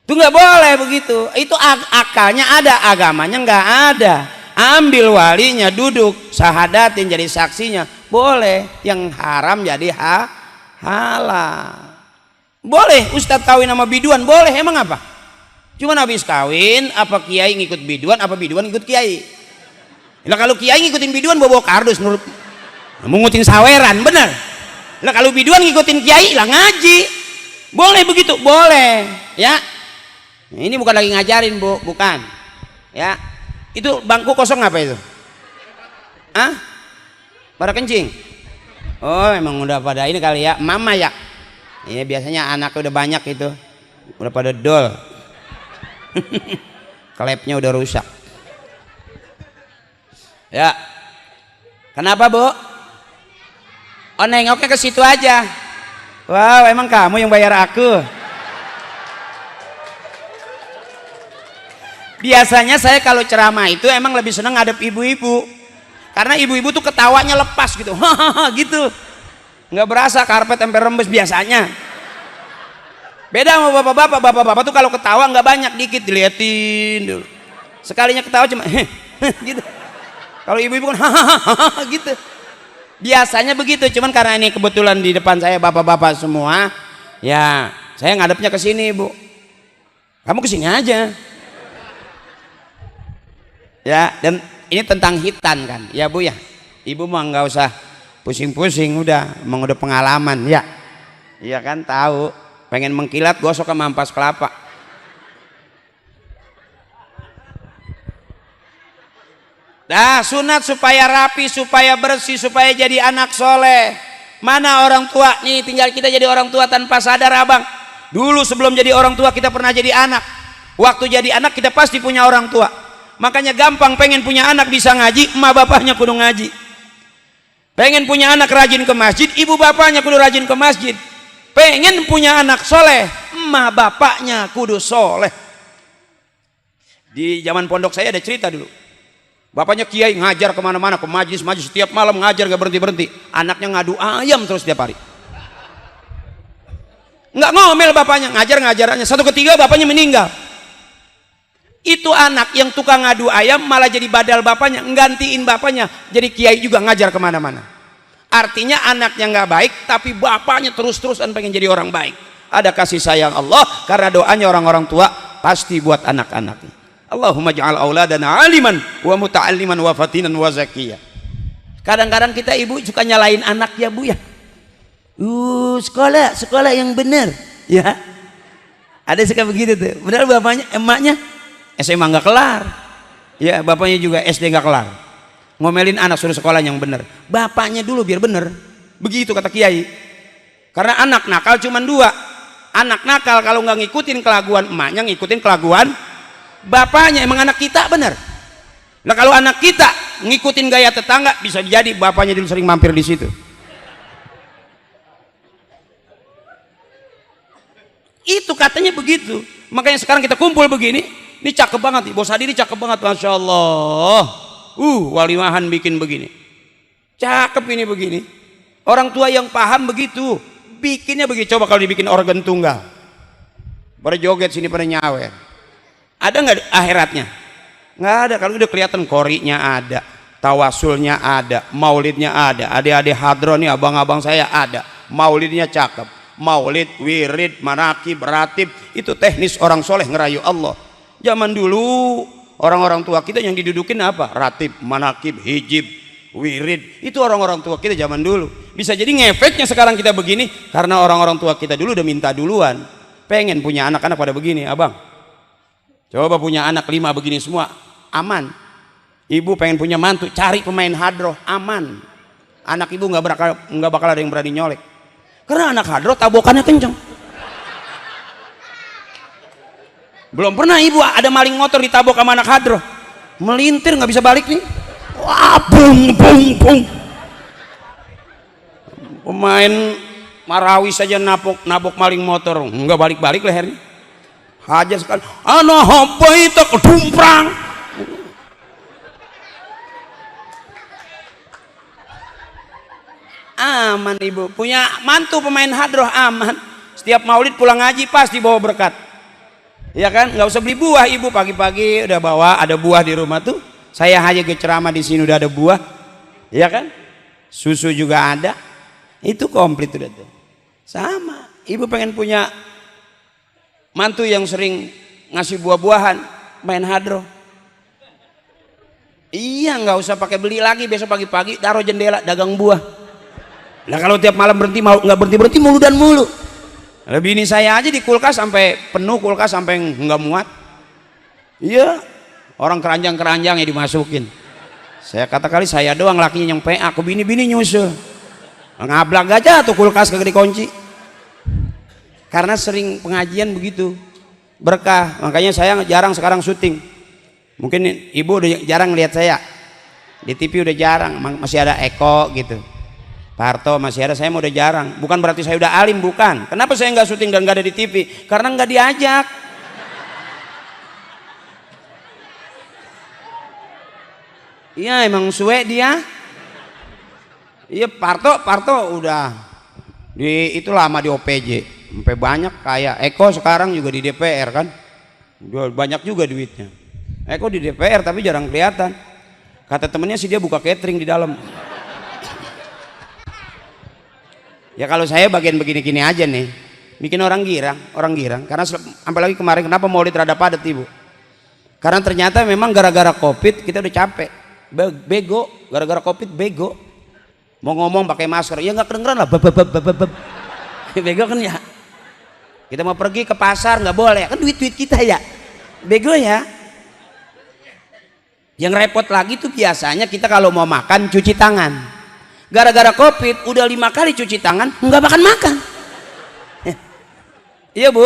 Speaker 1: itu nggak boleh begitu. Itu akalnya ada, agamanya nggak ada. Ambil walinya, duduk, sahadatin jadi saksinya, boleh. Yang haram jadi halal. Boleh ustadz kawin sama biduan, boleh. Emang apa? Cuman habis kawin, apa kiai ngikut biduan, apa biduan ngikut kiai? Lah kalau kiai ngikutin biduan bawa kardus mengutin saweran, bener. Lah kalau biduan ngikutin kiai lah ngaji. Boleh begitu, boleh ya. Ini bukan lagi ngajarin bu, bukan ya. Itu bangku kosong apa itu? Ah, pada kencing. Oh emang udah pada ini kali ya, mama ya. Iya biasanya anaknya udah banyak itu, udah pada dol. Klepnya udah rusak ya. Kenapa bu? Oh nengoknya ke situ aja. Wow, emang kamu yang bayar aku? Biasanya saya kalau ceramah itu emang lebih seneng ngadep ibu-ibu, karena ibu-ibu tuh ketawanya lepas gitu, hahaha gitu, nggak berasa karpet sampai rembes biasanya. Beda sama bapak-bapak tuh kalau ketawa nggak banyak, dikit diliatin dulu, sekalinya ketawa cuma gitu. Kalau ibu-ibu kan hahaha gitu. Biasanya begitu, cuman karena ini kebetulan di depan saya bapak-bapak semua, ya saya ngadepnya ke sini bu. Kamu ke sini aja. Ya, dan ini tentang hitan kan, ya bu ya. Ibu mah nggak usah pusing-pusing, udah pengalaman ya. Iya kan tahu, pengen mengkilat gosok sama ampas kelapa. Dah sunat supaya rapi, supaya bersih, supaya jadi anak soleh. Mana orang tua nih, tinggal kita jadi orang tua tanpa sadar abang. Dulu sebelum jadi orang tua kita pernah jadi anak. Waktu jadi anak kita pasti punya orang tua. Makanya gampang pengen punya anak bisa ngaji, emak bapaknya kudu ngaji. Pengen punya anak rajin ke masjid, ibu bapaknya kudu rajin ke masjid. Pengen punya anak soleh, emak bapaknya kudu soleh. Di zaman pondok saya ada cerita dulu. Bapaknya kiai ngajar kemana-mana, ke majlis setiap malam ngajar gak berhenti-berhenti. Anaknya ngadu ayam terus setiap hari. Nggak ngomel bapaknya, ngajar-ngajarannya. Satu ketiga bapaknya meninggal. Itu anak yang tukang ngadu ayam malah jadi badal bapaknya, nggantiin bapaknya. Jadi kiai juga ngajar kemana-mana. Artinya anaknya nggak baik, tapi bapaknya terus-terusan pengen jadi orang baik. Ada kasih sayang Allah karena doanya orang-orang tua pasti buat anak-anaknya. Allahumma ja'al auladana aliman wa muta'alliman wa fatinan wa zakiyah. Kadang-kadang kita ibu suka nyalain anak ya bu ya. Sekolah yang benar ya. Ada suka begitu tuh. Benar bapaknya, emaknya SMA nggak kelar. Ya bapaknya juga SD nggak kelar. Ngomelin anak suruh sekolah yang benar. Bapaknya dulu biar benar. Begitu kata kiai. Karena anak nakal cuma dua. Anak nakal kalau nggak ngikutin kelakuan emaknya, ngikutin kelakuan bapaknya. Emang anak kita benar. Nah kalau anak kita ngikutin gaya tetangga, bisa jadi bapaknya dulu sering mampir di situ. Itu katanya begitu. Makanya sekarang kita kumpul begini. Ini cakep banget, Bos Hadi ini cakep banget, Masya Allah. Walimahan bikin begini. Cakep ini begini. Orang tua yang paham begitu. Bikinnya begitu. Coba kalau dibikin organ tunggal. Pada joget sini, pada nyawer. Ada nggak akhiratnya? Nggak ada. Kalau udah kelihatan korinya ada, tawasulnya ada, maulidnya ada. Adik-adik hadron nih, abang-abang saya ada. Maulidnya cakep. Maulid, wirid, manakib, ratib, itu teknis orang soleh ngerayu Allah. Zaman dulu orang-orang tua kita yang didudukin apa? Ratib, manakib, hijib, wirid. Itu orang-orang tua kita zaman dulu. Bisa jadi ngefeknya sekarang kita begini karena orang-orang tua kita dulu udah minta duluan. Pengen punya anak-anak pada begini, abang. Coba punya anak 5 begini semua, aman. Ibu pengen punya mantu, cari pemain hadroh, aman. Anak ibu nggak bakal ada yang berani nyolek. Karena anak hadroh tabokannya kenceng. Belum pernah ibu ada maling motor ditabok sama anak hadroh, melintir nggak bisa balik nih. Wah, bung. Pemain Marawi saja nabok maling motor, nggak balik lehernya. Hajar sekali. Anak apa itu kedumprang. Aman ibu, punya mantu pemain hadroh aman. Setiap maulid pulang ngaji pasti bawa berkat. Ya kan, nggak usah beli buah ibu, pagi-pagi udah bawa, ada buah di rumah tuh. Saya aja ceramah di sini udah ada buah, ya kan? Susu juga ada, itu komplit udah tuh. Sama, ibu pengen punya mantu yang sering ngasih buah-buahan, main hadroh. Iya, nggak usah pakai beli lagi, besok pagi-pagi taruh jendela dagang buah. Nah kalau tiap malam berhenti mau nggak berhenti mulu dan mulu. Lebih ini saya aja di kulkas sampai penuh, kulkas sampai nggak muat. Iya, orang keranjang-keranjang ya dimasukin. Saya kata kali saya doang lakinya yang PA, aku bini-bini nyusul. Ngablag aja tuh kulkas kagak dikunci. Karena sering pengajian begitu, berkah. Makanya saya jarang sekarang syuting. Mungkin ibu udah jarang lihat saya di TV, udah jarang, masih ada Eko gitu. Pak Harto masih ada, saya mau udah jarang. Bukan berarti saya udah alim, bukan. Kenapa saya nggak syuting dan nggak ada di TV? Karena nggak diajak. Iya emang suwe dia. Iya Pak Harto udah itu lama di OPJ, sampai banyak kayak Eko sekarang juga di DPR kan. Udah banyak juga duitnya. Eko di DPR tapi jarang kelihatan. Kata temennya sih dia buka catering di dalam. Ya kalau saya bagian begini-gini aja nih, bikin orang girang. Karena sampai lagi kemarin kenapa maulid rada padat ibu? Karena ternyata memang gara-gara COVID kita udah capek, bego. Gara-gara COVID bego. Mau ngomong pakai masker, ya nggak kedengeran lah. Bego kan ya. Kita mau pergi ke pasar nggak boleh, kan duit kita ya. Bego ya. Yang repot lagi tuh biasanya kita kalau mau makan cuci tangan. Gara-gara COVID udah 5 kali cuci tangan nggak makan. Iya bu,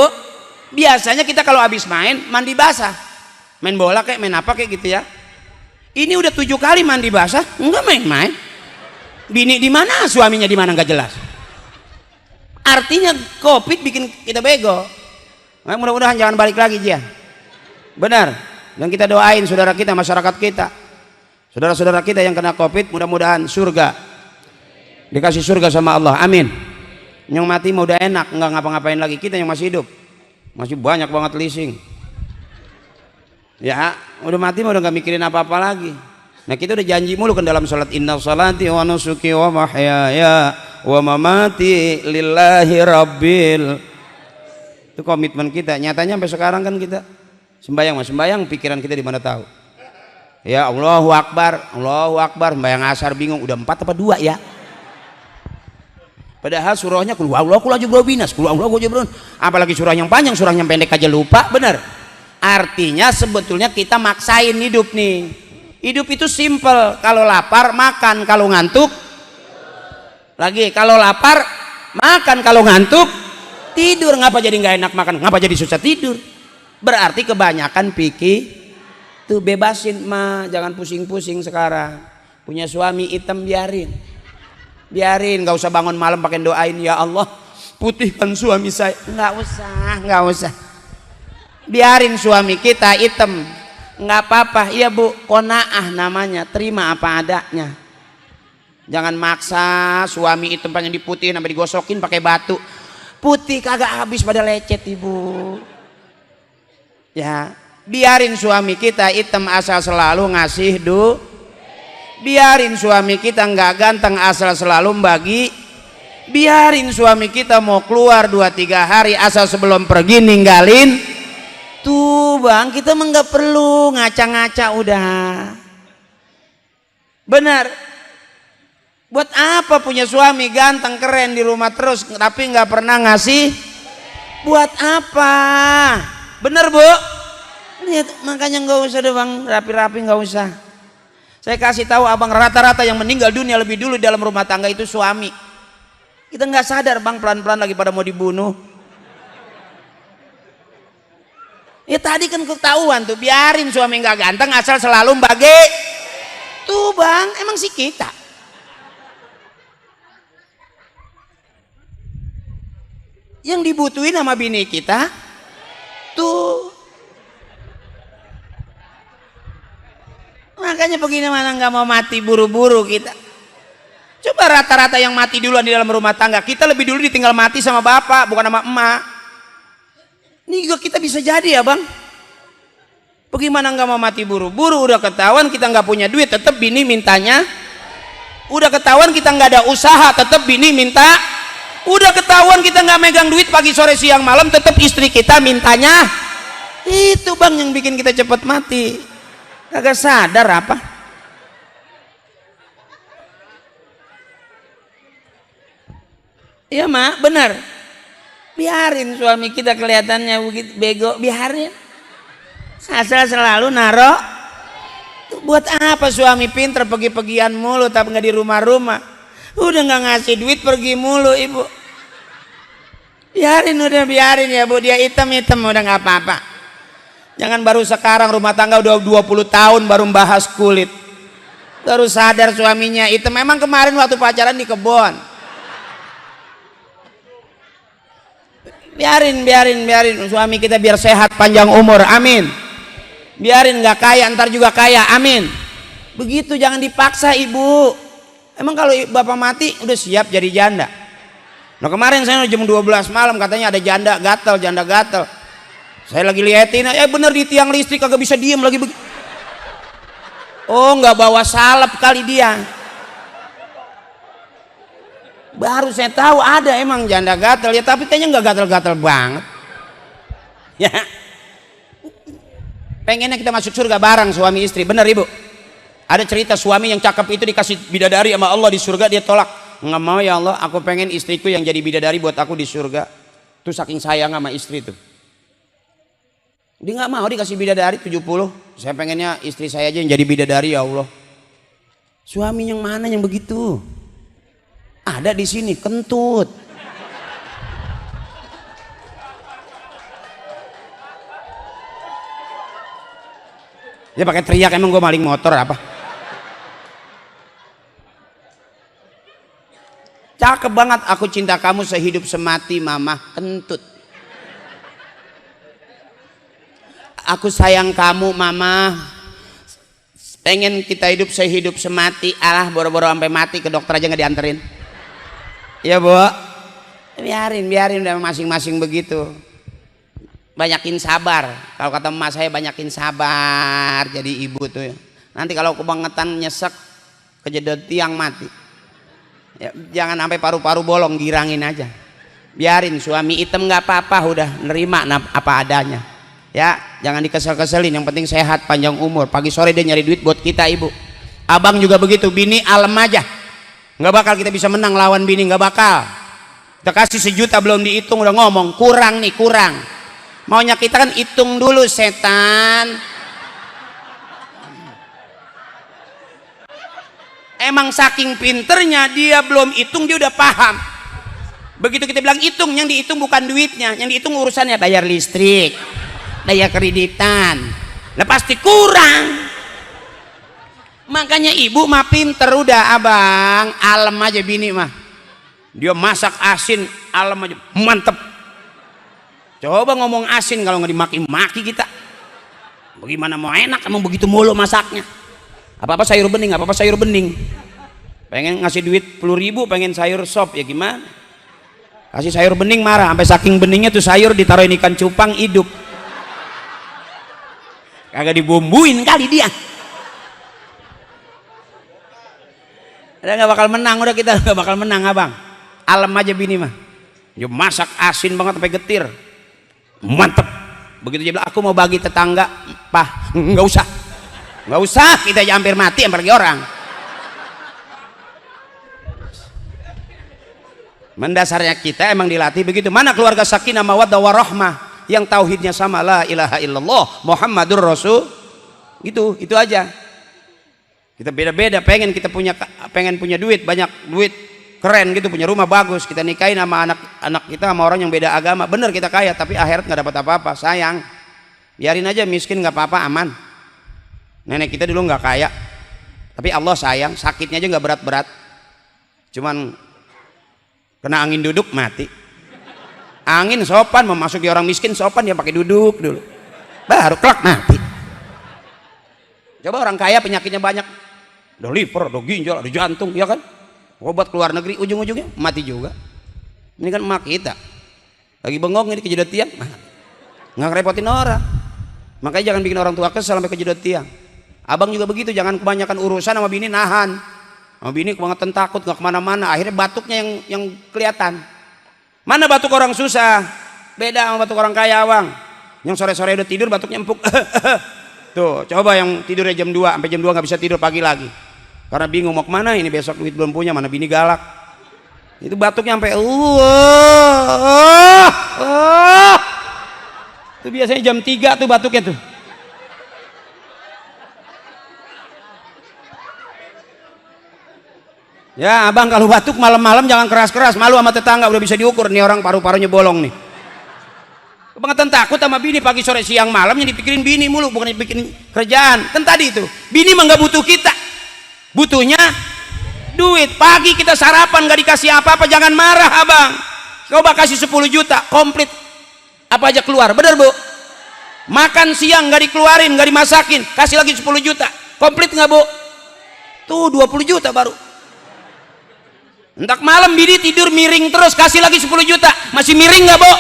Speaker 1: biasanya kita kalau habis main mandi basah, main bola kayak main apa kayak gitu ya. Ini udah 7 kali mandi basah nggak main-main. Bini di mana, suaminya di mana nggak jelas. Artinya COVID bikin kita bego. Nah, mudah-mudahan jangan balik lagi dia. Benar. Dan kita doain saudara kita, masyarakat kita, saudara-saudara kita yang kena COVID, mudah-mudahan surga. Dikasih surga sama Allah, amin. Yang mati mau udah enak, nggak ngapa-ngapain lagi. Kita yang masih hidup masih banyak banget leasing ya, udah mati mau udah nggak mikirin apa-apa lagi. Nah kita udah janji mulu kan dalam salat, inna salati wa nusuki wa mahyaya wa mamati lillahi rabbil. Itu komitmen kita, nyatanya sampai sekarang kan kita Sembayang mas, sembayang pikiran kita di mana tahu. Ya Allahu Akbar, sembayang asar bingung udah 4 apa 2 ya. Padahal surahnya kul huwallahu ahad binas, kul huwallahu ahad. Apalagi surah yang panjang, surah yang pendek aja lupa, bener. Artinya sebetulnya kita maksain hidup nih. Hidup itu simple, kalau lapar makan, kalau ngantuk lagi, kalau lapar makan, kalau ngantuk tidur. Ngapa jadi nggak enak makan, ngapa jadi susah tidur? Berarti kebanyakan pikir tuh. Bebasin mah, jangan pusing-pusing sekarang. Punya suami hitam biarin, nggak usah bangun malam pakai doain ya Allah putihkan suami saya, nggak usah. Biarin suami kita hitam, nggak apa-apa. Iya bu, qanaah namanya, terima apa adanya. Jangan maksa suami hitam pengen diputihin sampai digosokin pakai batu, putih kagak habis pada lecet ibu. Ya, biarin suami kita hitam asal selalu ngasih biarin suami kita nggak ganteng asal selalu bagi. Biarin suami kita mau keluar 2-3 hari asal sebelum pergi ninggalin. Tuh bang, kita mah nggak perlu ngaca-ngaca udah. Benar. Buat apa punya suami ganteng keren di rumah terus tapi nggak pernah ngasih? Buat apa? Bener bu? Lihat, makanya nggak usah deh bang, rapi-rapi nggak usah. Saya kasih tahu abang, rata-rata yang meninggal dunia lebih dulu dalam rumah tangga itu suami. Kita nggak sadar bang, pelan-pelan lagi pada mau dibunuh. Ya tadi kan ketahuan tuh, biarin suami nggak ganteng asal selalu bagi. Tuh bang, emang sih kita. Yang dibutuhin sama bini kita tuh. Makanya begini mana nggak mau mati buru-buru kita. Coba rata-rata yang mati duluan di dalam rumah tangga, kita lebih dulu ditinggal mati sama bapak bukan sama emak. Ini juga kita bisa jadi ya bang. Bagaimana nggak mau mati buru-buru, udah ketahuan kita nggak punya duit tetap bini mintanya. Udah ketahuan kita nggak ada usaha tetap bini minta. Udah ketahuan kita nggak megang duit pagi sore siang malam tetap istri kita mintanya. Itu bang yang bikin kita cepat mati. Kagak sadar apa? Iya mak, benar. Biarin suami kita kelihatannya begitu bego, biarin. Asal selalu naro. Buat apa suami pinter pergi-pergian mulu tapi nggak di rumah-rumah? Udah nggak ngasih duit pergi mulu ibu. Biarin ya bu, dia hitam-hitam udah nggak apa-apa. Jangan baru sekarang rumah tangga udah 20 tahun baru bahas kulit. Baru sadar suaminya hitam. Memang kemarin waktu pacaran di kebun. Biarin suami kita biar sehat panjang umur, amin. Biarin nggak kaya ntar juga kaya, amin. Begitu, jangan dipaksa ibu. Emang kalau bapak mati udah siap jadi janda? Nah kemarin saya jam 12 malam katanya ada janda gatel. Saya lagi liatin, bener di tiang listrik kagak bisa diem lagi begitu. Oh nggak bawa salep kali dia. Baru saya tahu ada emang janda gatel ya, tapi kayaknya nggak gatel-gatel banget. Ya. Pengennya kita masuk surga bareng suami istri, bener ibu. Ada cerita suami yang cakep itu dikasih bidadari sama Allah di surga, dia tolak. Nggak mau ya Allah, aku pengen istriku yang jadi bidadari buat aku di surga. Itu saking sayang sama istri tuh. Dia nggak mau dikasih bidadari 70. Saya pengennya istri saya aja yang jadi bidadari ya Allah. Suami yang mana yang begitu? Ada di sini, kentut. Dia pakai teriak, emang gue maling motor apa? Cakep banget, aku cinta kamu sehidup semati mama, kentut. Aku sayang kamu mama, pengen kita hidup sehidup semati. Alah boro-boro sampai mati ke dokter aja nggak dianterin. Ya bu, biarin udah masing-masing begitu. Banyakin sabar. Kalau kata emak saya banyakin sabar jadi ibu tuh. Nanti kalau kebangetan nyesek kejedot tiang mati. Ya, jangan sampai paru-paru bolong, girangin aja. Biarin suami hitam nggak apa-apa, udah nerima apa adanya. Ya, jangan dikesel-keselin, yang penting sehat, panjang umur. Pagi sore dia nyari duit buat kita, ibu. Abang juga begitu, bini alem aja. Nggak bakal kita bisa menang lawan bini, nggak bakal. Kita kasih 1 juta belum dihitung udah ngomong, kurang nih, kurang. Maunya kita kan hitung dulu, setan. Emang saking pinternya dia belum hitung dia udah paham. Begitu kita bilang hitung, yang dihitung bukan duitnya, yang dihitung urusannya bayar listrik, daya kreditan. Nah pasti kurang. Makanya ibu mah pinter, udah abang alem aja bini mah. Dia masak asin alem aja, mantep. Coba ngomong asin kalau nggak dimaki-maki kita. Bagaimana mau enak emang begitu mulu masaknya. Apa-apa sayur bening, apa-apa sayur bening. Pengen ngasih duit 10.000, pengen sayur sop, ya gimana? Kasih sayur bening marah, sampai saking beningnya tuh sayur ditaruhin ikan cupang hidup. Kagak dibumbuin kali dia. Udah nggak bakal menang, udah kita nggak bakal menang abang. Alem aja bini mah. Dia masak asin banget sampai getir. Mantep. Begitu dia bilang aku mau bagi tetangga, Pah, nggak usah. Nggak usah, kita aja hampir mati apalagi orang. Mendasarnya kita emang dilatih begitu. Mana keluarga sakinah mawaddah warahmah yang tauhidnya sama, la ilaha illallah Muhammadur Rasul. Itu aja. Kita beda-beda, pengen punya duit, banyak duit, keren gitu, punya rumah bagus, kita nikahin sama anak kita sama orang yang beda agama. Bener kita kaya tapi akhirat nggak dapat apa-apa, sayang. Biarin aja miskin nggak apa-apa, aman. Nenek kita dulu nggak kaya tapi Allah sayang, sakitnya aja nggak berat-berat, cuman kena angin duduk mati. Angin sopan, mau masuk di orang miskin sopan, dia pakai duduk dulu baru klak mati. Coba orang kaya penyakitnya banyak, ada liver, ada ginjal, ada jantung, ya kan, obat keluar negeri ujung-ujungnya mati juga. Ini kan emak kita lagi bengong ini kejedot tiang, nggak ngerepotin orang. Makanya jangan bikin orang tua kesel sampai kejedot tiang. Abang juga begitu, jangan kebanyakan urusan sama bini, nahan. Sama bini kebangetan takut nggak kemana-mana, akhirnya batuknya yang kelihatan. Mana batuk orang susah beda sama batuk orang kaya abang, yang sore-sore udah tidur batuknya empuk. Tuh coba yang tidurnya jam 2 sampai jam 2 nggak bisa tidur pagi lagi karena bingung mau kemana ini, besok duit belum punya, mana bini galak. Itu batuknya sampai itu biasanya jam 3 tuh batuknya tuh. Ya abang kalau batuk malam-malam jangan keras-keras, malu sama tetangga, udah bisa diukur nih orang paru-parunya bolong nih. Kebangetan takut sama bini, pagi sore siang malam yang dipikirin bini mulu, bukan dipikirin kerjaan. Kan tadi itu bini mah nggak butuh kita, butuhnya duit. Pagi kita sarapan nggak dikasih apa-apa, jangan marah abang. Coba kasih 10 juta komplit apa aja keluar, bener bu? Makan siang nggak dikeluarin, nggak dimasakin, kasih lagi 10 juta komplit nggak bu? Tuh 20 juta baru. Entak malam bini tidur miring terus, kasih lagi 10 juta masih miring nggak bu?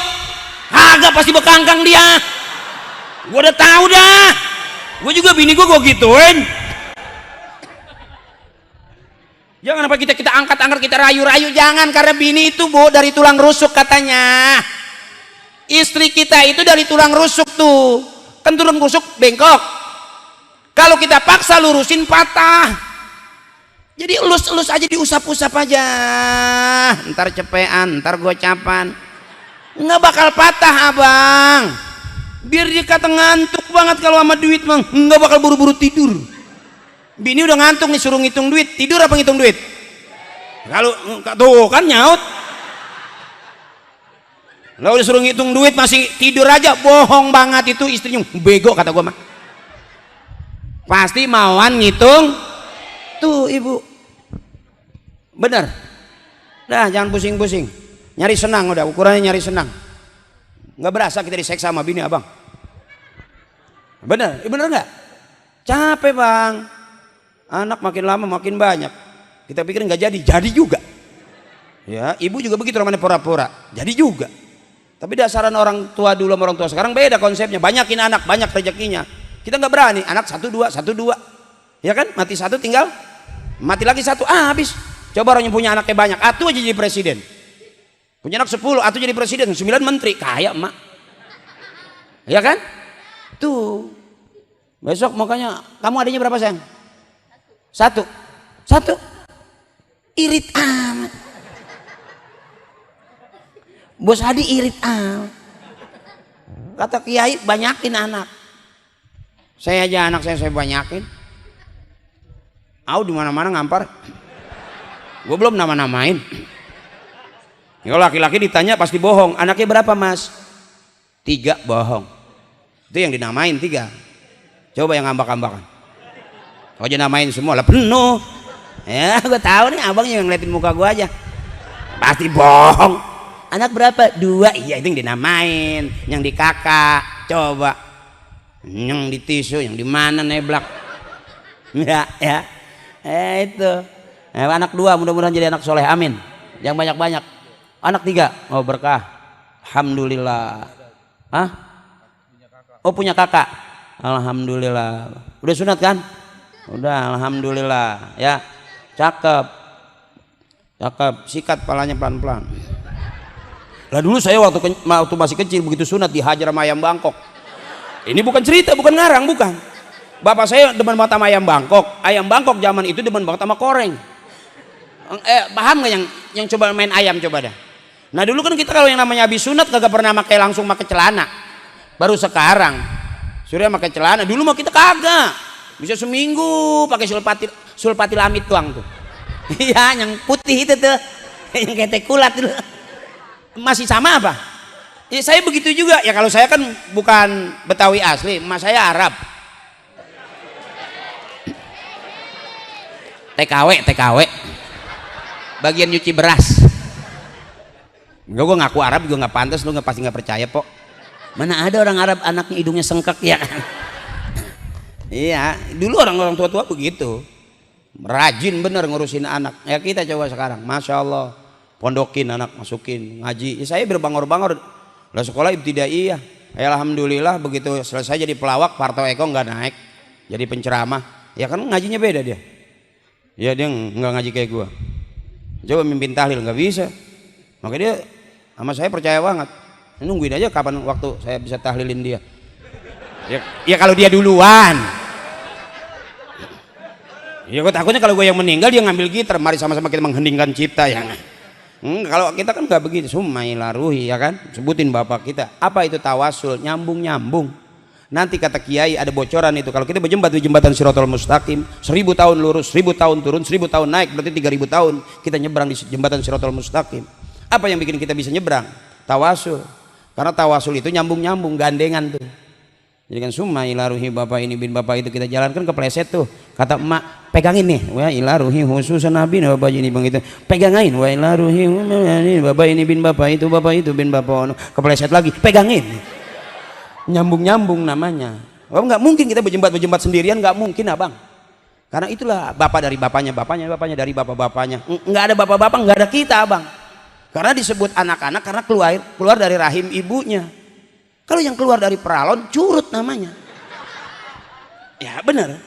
Speaker 1: Agak pasti bekangkang dia. Gue udah tahu dah. Gue juga bini gue gituin. Jangan apa kita angkat-angkat, kita rayu-rayu, jangan, karena bini itu bu dari tulang rusuk katanya. Istri kita itu dari tulang rusuk tuh, kan tulang rusuk bengkok. Kalau kita paksa lurusin patah. Jadi elus-elus aja, diusap-usap aja. Ntar cepean, ntar gocapan. Nggak bakal patah abang. Biar dia kata ngantuk banget kalau sama duit mah, nggak bakal buru-buru tidur. Bini udah ngantuk nih, suruh ngitung duit, tidur apa ngitung duit? Kalau tuh kan nyaut. Lo udah suruh ngitung duit masih tidur aja, bohong banget itu istrinya, bego kata gua mah. Pasti mauan ngitung tuh ibu. Bener. Dah jangan pusing-pusing. Nyari senang udah, ukurannya nyari senang. Nggak berasa kita diseksa sama bini abang. Bener, bener nggak? Capek bang. Anak makin lama makin banyak. Kita pikirin nggak jadi juga. Ya, ibu juga begitu namanya, pura-pura. Jadi juga. Tapi dasaran orang tua dulu sama orang tua sekarang beda konsepnya. Banyakin anak, banyak rezekinya. Kita nggak berani. Anak 1 2, 1 2. Ya kan? Mati 1 tinggal mati lagi 1. Habis. Coba orang yang punya anaknya banyak, atuh aja jadi presiden. Punya anak 10, atuh jadi presiden, 9 menteri, kaya emak. Ya kan? Tuh. Besok makanya kamu adanya berapa sayang? Satu. Satu. Irit amat. Bos Hadi irit amat. Kata Kiai banyakin anak. Saya aja anak saya banyakin. Di mana-mana ngampar. Gue belum nama-namain. Kalau laki-laki ditanya pasti bohong. Anaknya berapa mas? 3, bohong. Itu yang dinamain 3. Coba yang ngambak-ambakan. Kau aja namain semua lah penuh. Ya gue tahu nih abang yang ngeliatin muka gue aja. Pasti bohong. Anak berapa? 2. Iya itu yang dinamain. Yang di kakak. Coba. Yang di tisu. Yang di mana neblak. Ya. Itu. Anak 2 mudah-mudahan jadi anak soleh. Amin. Yang banyak-banyak. Anak 3. Oh berkah. Alhamdulillah. Hah? Oh punya kakak. Alhamdulillah. Udah sunat kan? Udah alhamdulillah ya. Cakep. Sikat palanya pelan-pelan. Lah dulu saya waktu masih kecil begitu sunat dihajar sama ayam Bangkok. Ini bukan cerita, bukan ngarang, bukan. Bapak saya demen banget sama ayam Bangkok. Ayam Bangkok zaman itu demen banget sama koreng. Paham nggak yang coba main ayam coba dah. Nah dulu kan kita kalau yang namanya habis sunat kagak pernah langsung pakai celana. Baru sekarang Surya pakai celana. Dulu mah kita kagak. Bisa seminggu pakai sulfatilamid doang tuh. Iya yang putih itu tuh. Yang kayak teh kulat dulu. Masih sama apa? Ya saya begitu juga. Ya kalau saya kan bukan Betawi asli, emak saya Arab. TKW. Bagian nyuci beras. Enggak, gue ngaku Arab juga nggak pantas, lu pasti nggak percaya pok. Mana ada orang Arab anaknya hidungnya sengkak ya kan? Iya, dulu orang-orang tua-tua begitu. Rajin bener ngurusin anak. Ya kita coba sekarang, masya Allah, pondokin anak, masukin ngaji. Ya, saya berbangor-bangor. Lah sekolah ibtidaiyah. Ya, alhamdulillah begitu selesai jadi pelawak, Parto Eko nggak naik, jadi penceramah. Ya kan ngajinya beda dia. Ya dia nggak ngaji kayak gua. Coba mimpin tahlil nggak bisa. Makanya dia sama saya percaya banget. Nungguin aja kapan waktu saya bisa tahlilin dia. Ya kalau dia duluan. Ya gue takutnya kalau gue yang meninggal dia ngambil gitar, mari sama-sama kita mengheningkan cipta ya. Kalau kita kan nggak begitu. Sumailah ruhi ya kan, sebutin bapak kita. Apa itu tawasul? Nyambung. Nanti kata Kiai ada bocoran itu. Kalau kita berjembat di jembatan Shirathul Mustaqim, 1000 tahun lurus, 1000 tahun turun, 1000 tahun naik, berarti 3000 tahun kita nyebrang di jembatan Shirathul Mustaqim. Apa yang bikin kita bisa nyebrang? Tawasul. Karena tawasul itu nyambung gandengan tuh. Jadi kan summa ila ruhi bapak ini bin bapak itu kita jalankan kepleset tuh. Kata emak, pegangin nih. Wa ila ruhi khususan nabi bapak ini bang itu. Pegangin wa ila ruhi bapak ini bin bapak itu bin bapak. Kepleset lagi, pegangin. Nyambung namanya. Oh, enggak mungkin kita berjembat sendirian, enggak mungkin abang. Karena itulah bapak dari bapaknya dari bapak-bapaknya. Enggak ada bapak-bapak, enggak ada kita abang. Karena disebut anak-anak karena keluar dari rahim ibunya. Kalau yang keluar dari peralon curut namanya. Ya benar.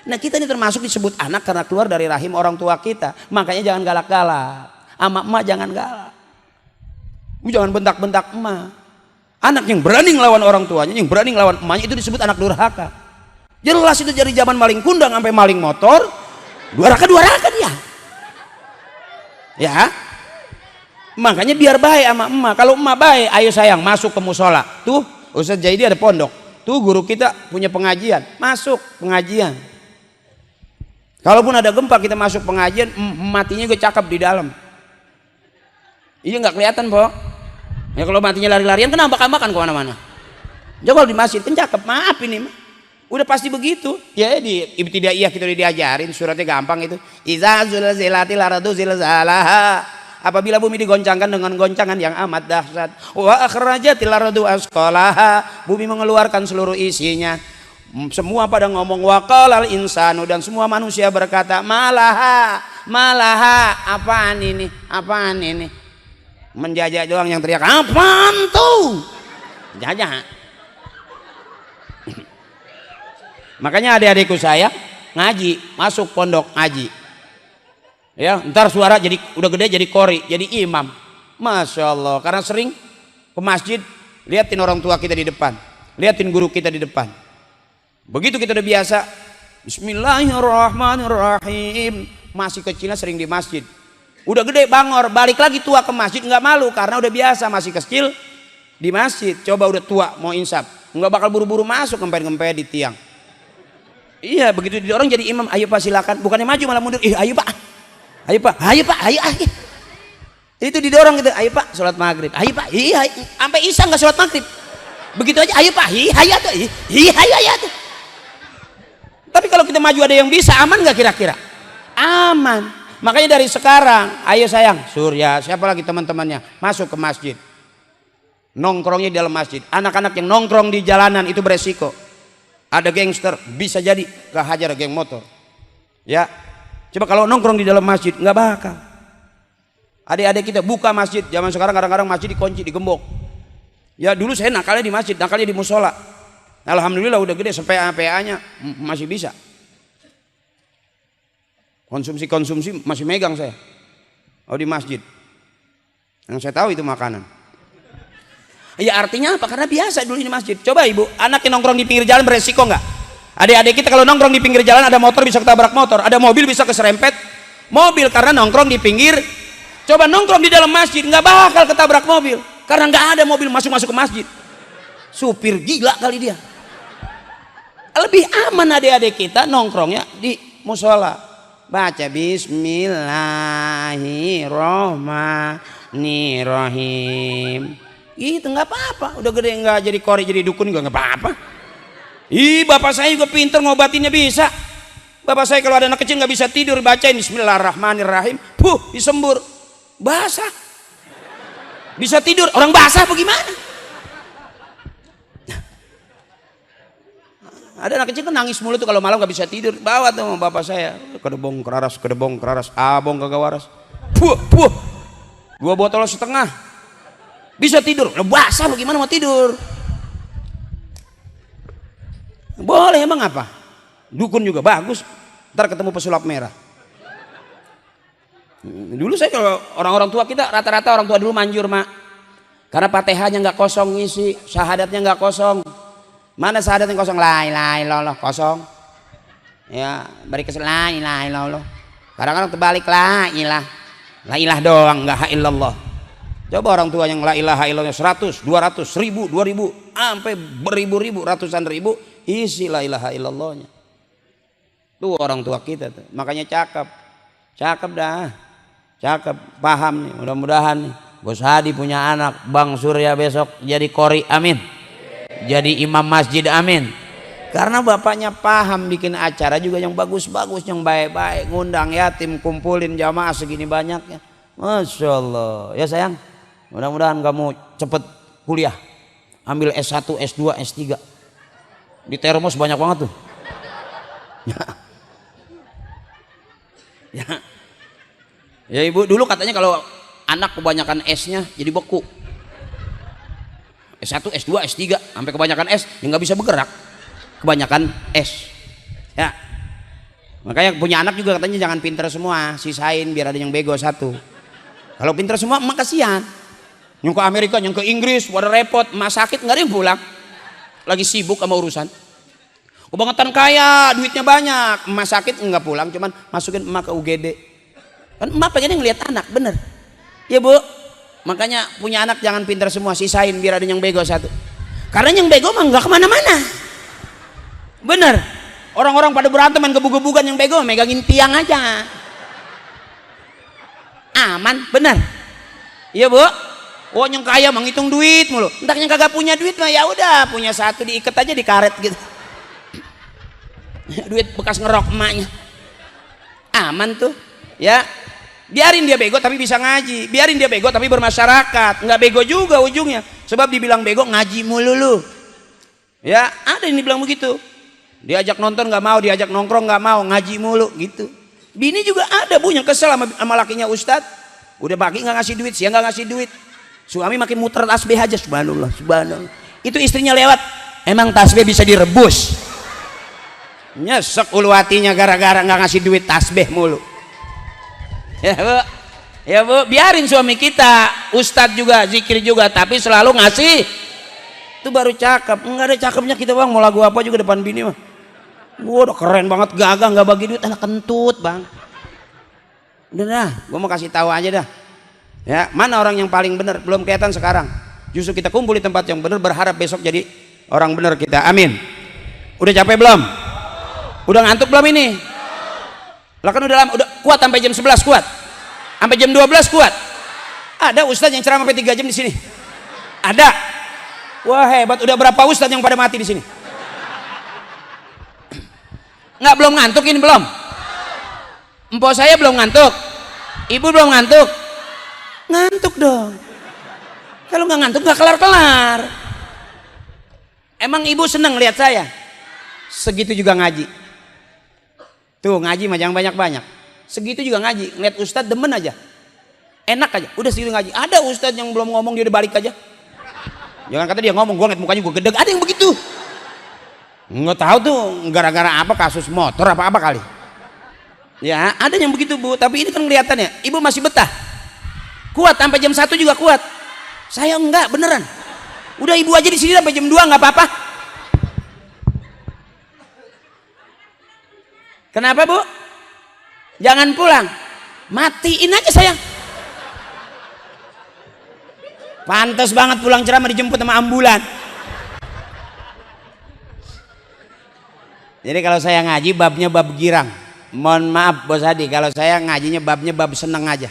Speaker 1: Nah kita ini termasuk disebut anak karena keluar dari rahim orang tua kita. Makanya jangan galak-galak. Ama emak jangan galak. Jangan bentak-bentak emak. Anak yang berani ngelawan orang tuanya, yang berani ngelawan emaknya itu disebut anak durhaka. Jelas itu dari zaman maling kundang sampai maling motor. Dua raka dia. Ya. Makanya biar baik sama emak. Kalau emak baik, ayo sayang masuk ke musola. Tuh Ustaz Jaidi ada pondok. Tuh guru kita punya pengajian. Masuk pengajian. Kalaupun ada gempa kita masuk pengajian, matinya gue cakep di dalam. Iya nggak kelihatan po. Ya kalau matinya lari-larian kan ambak-ambakan kemana-mana. Coba di masjid kan cakep. Maaf ini mah. Udah pasti begitu. Ya di ibtidaiyah kita udah diajarin, suratnya gampang itu. Iza zulzilatil ardu zilzalaha. Apabila bumi digoncangkan dengan goncangan yang amat dahsyat, wa akhrajatil ardu asqalaha, bumi mengeluarkan seluruh isinya. Semua pada ngomong waqalal insanu, dan semua manusia berkata malaha, apaan ini? Menjajah doang yang teriak, apaan tuh? Jajah. Makanya adik-adikku saya ngaji, masuk pondok ngaji. Ya, ntar suara jadi udah gede jadi qori, jadi imam. Masya Allah, karena sering ke masjid liatin orang tua kita di depan. Liatin guru kita di depan. Begitu kita udah biasa, Bismillahirrahmanirrahim. Masih kecilnya sering di masjid. Udah gede bangor, balik lagi tua ke masjid nggak malu karena udah biasa masih kecil di masjid. Coba udah tua mau insaf, nggak bakal buru-buru masuk ngempet-ngempet di tiang. Iya, begitu didorong jadi imam, ayo Pak silakan. Bukannya maju malah mundur. Ayo Pak. Ayo Pak. Ayo Pak. Ayo. Itu didorong gitu. Ayo Pak, sholat maghrib. Ayo Pak. Iya, sampai isya nggak sholat maghrib. Begitu aja. Ayo Pak. Iya tuh. Iya tuh. Tapi kalau kita maju ada yang bisa, aman nggak kira-kira? Aman. Makanya dari sekarang, ayo sayang, Surya, siapa lagi teman-temannya, masuk ke masjid. Nongkrongnya di dalam masjid. Anak-anak yang nongkrong di jalanan itu beresiko. Ada gangster, bisa jadi kehajar geng motor. Ya, coba kalau nongkrong di dalam masjid nggak bakal. Adik-adik kita buka masjid, zaman sekarang kadang-kadang masjid dikunci, digembok. Ya dulu saya nakalnya di masjid, nakalnya di musola. Alhamdulillah udah gede, PA-nya masih bisa. Konsumsi masih megang saya. Oh di masjid. Yang saya tahu itu makanan. Ya artinya apa? Karena biasa dulu di masjid. Coba ibu, anak yang nongkrong di pinggir jalan beresiko nggak? Adik-adik kita kalau nongkrong di pinggir jalan ada motor bisa ketabrak motor, ada mobil bisa keserempet mobil karena nongkrong di pinggir. Coba nongkrong di dalam masjid nggak bakal ketabrak mobil karena nggak ada mobil masuk ke masjid. Supir gila kali dia. Lebih aman adik-adik kita nongkrongnya di musola. Baca Bismillahirrahmanirrahim. Itu nggak apa-apa, udah gede nggak jadi kori jadi dukun juga nggak apa-apa. Bapak saya juga pinter ngobatinnya bisa. Bapak saya kalau ada anak kecil nggak bisa tidur bacain Bismillahirrahmanirrahim, disembur, basah. Bisa tidur, orang basah bagaimana? Ada anak kecil kan nangis mulu tuh kalau malam nggak bisa tidur, bawa tuh sama bapak saya, kedebong keraras, abong kagak waras, 2 botol setengah. Bisa tidur, basah bagaimana mau tidur? Boleh emang apa? Dukun juga bagus, ntar ketemu pesulap merah. Dulu saya kalau orang-orang tua kita rata-rata orang tua dulu manjur mak, karena fatihahnya nggak kosong ngisi, syahadatnya nggak kosong. Mana syahadatnya kosong? La ilaha illallah kosong. Ya beri kesel la ilaha illallah. Kadang-kadang terbalik la ilah doang nggak ha illallah. Coba orang tua yang la ilaha illallah 100, 200, 1000, 2000 sampai beribu-ribu, ratusan ribu isi la ilaha illallahnya. Tuh orang tua kita tuh. Makanya cakep dah. Cakep, paham nih. Mudah-mudahan nih Bos Hadi punya anak, Bang Surya besok jadi kori, amin. Jadi imam masjid, amin. Karena bapaknya paham bikin acara juga yang bagus-bagus, yang baik-baik, ngundang yatim, kumpulin jamaah segini banyaknya. Masya Allah. Ya sayang, mudah-mudahan kamu cepet kuliah, ambil S1, S2, S3. Di termos banyak banget tuh. Ya ibu, dulu katanya kalau anak kebanyakan S-nya jadi beku. S1, S2, S3 sampai kebanyakan S ya nggak bisa bergerak, kebanyakan S ya. Makanya punya anak juga katanya jangan pinter semua, sisain biar ada yang bego satu. Kalau pinter semua emak kasihan, yang ke Amerika, yang ke Inggris pada repot, emak sakit nggak ada yang pulang, lagi sibuk sama urusan. Kebangetan kaya, duitnya banyak, emak sakit nggak pulang, cuman masukin emak ke UGD. Kan emak pengen ngeliat anak, bener ya bu. Makanya punya anak jangan pintar semua, sisain biar ada yang bego satu. Karena yang bego mah nggak kemana-mana. Bener. Orang-orang pada berantem main gebug-gebugan, yang bego megangin tiang aja. Aman, bener. Iya bu. Oh yang kaya menghitung duit mulu. Entah yang kagak punya duit mah ya udah, punya satu diikat aja di karet gitu. Duit bekas ngerok emaknya. Aman tuh, ya. Biarin dia bego tapi bisa ngaji, biarin dia bego tapi bermasyarakat, nggak bego juga ujungnya, sebab dibilang bego ngaji mulu lu. Ya ada yang dibilang begitu, diajak nonton nggak mau, diajak nongkrong nggak mau, ngaji mulu gitu. Bini juga ada bu yang kesel sama lakinya ustadz, udah pagi nggak ngasih duit, siang nggak ngasih duit, suami makin muter tasbih aja, subhanallah, subhanallah. Itu istrinya lewat, emang tasbih bisa direbus, nyesek ulu hatinya gara-gara nggak ngasih duit tasbih mulu. Ya bu, biarin suami kita ustadz juga, zikir juga, tapi selalu ngasih Itu baru cakep. Enggak ada cakepnya kita bang, mau lagu apa juga depan bini mah. Wah udah keren banget, gagah, nggak bagi duit, anak kentut bang. Udah dah, gue mau kasih tahu aja dah. Ya, mana orang yang paling benar? Belum kelihatan sekarang. Justru kita kumpul di tempat yang benar, berharap besok jadi orang benar kita. Amin. Udah capek belum? Udah ngantuk belum ini? Lah kan udah lama, udah kuat sampai jam 11 kuat. Sampai jam 12 kuat. Ada ustadz yang ceramah sampai 3 jam di sini. Ada. Wah hebat. Udah berapa ustadz yang pada mati di sini? Nggak, belum ngantuk ini belum? Empok saya belum ngantuk, ibu belum ngantuk. Ngantuk dong. Kalau nggak ngantuk nggak kelar-kelar. Emang ibu seneng lihat saya? Segitu juga ngaji. Tuh ngaji mah jangan banyak-banyak. Segitu juga ngaji. Ngeliat ustadz demen aja. Enak aja. Udah segitu ngaji. Ada ustadz yang belum ngomong dia udah balik aja. Jangan kata dia ngomong, gue ngeliat mukanya gue gedeg. Ada yang begitu. Nggak tahu tuh gara-gara apa, kasus motor apa kali. Ya ada yang begitu bu, tapi ini kan kelihatannya ibu masih betah. Kuat sampai jam 1 juga kuat. Saya enggak, beneran. Udah ibu aja di sini sampai jam 2 nggak apa-apa. Kenapa bu? Jangan pulang. Matiin aja sayang. Pantas banget pulang ceramah dijemput sama ambulan. Jadi kalau saya ngaji babnya bab girang. Mohon maaf Bos Hadi, kalau saya ngajinya babnya bab seneng aja.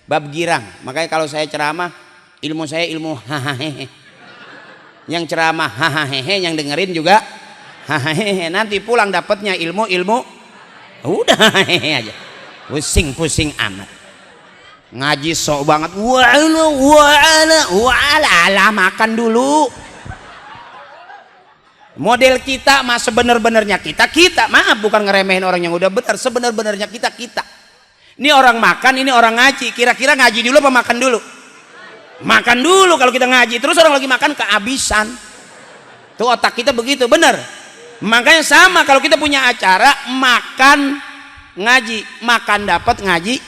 Speaker 1: Bab girang. Makanya kalau saya ceramah, ilmu saya ilmu hahaha. Yang ceramah hahaha, yang dengerin juga hahaha. Nanti pulang dapatnya ilmu udah hahaha aja. Pusing-pusing amat. Ngaji sok banget. Wa'ala makan dulu. Model kita mah sebenar-benarnya kita maaf bukan ngeremehin orang yang udah benar, sebenar-benarnya kita. Ini orang makan, ini orang ngaji. Kira-kira ngaji dulu apa makan dulu? Makan dulu kalau kita ngaji. Terus orang lagi makan kehabisan. Tuh otak kita begitu, bener. Makanya sama kalau kita punya acara makan ngaji, makan dapat, ngaji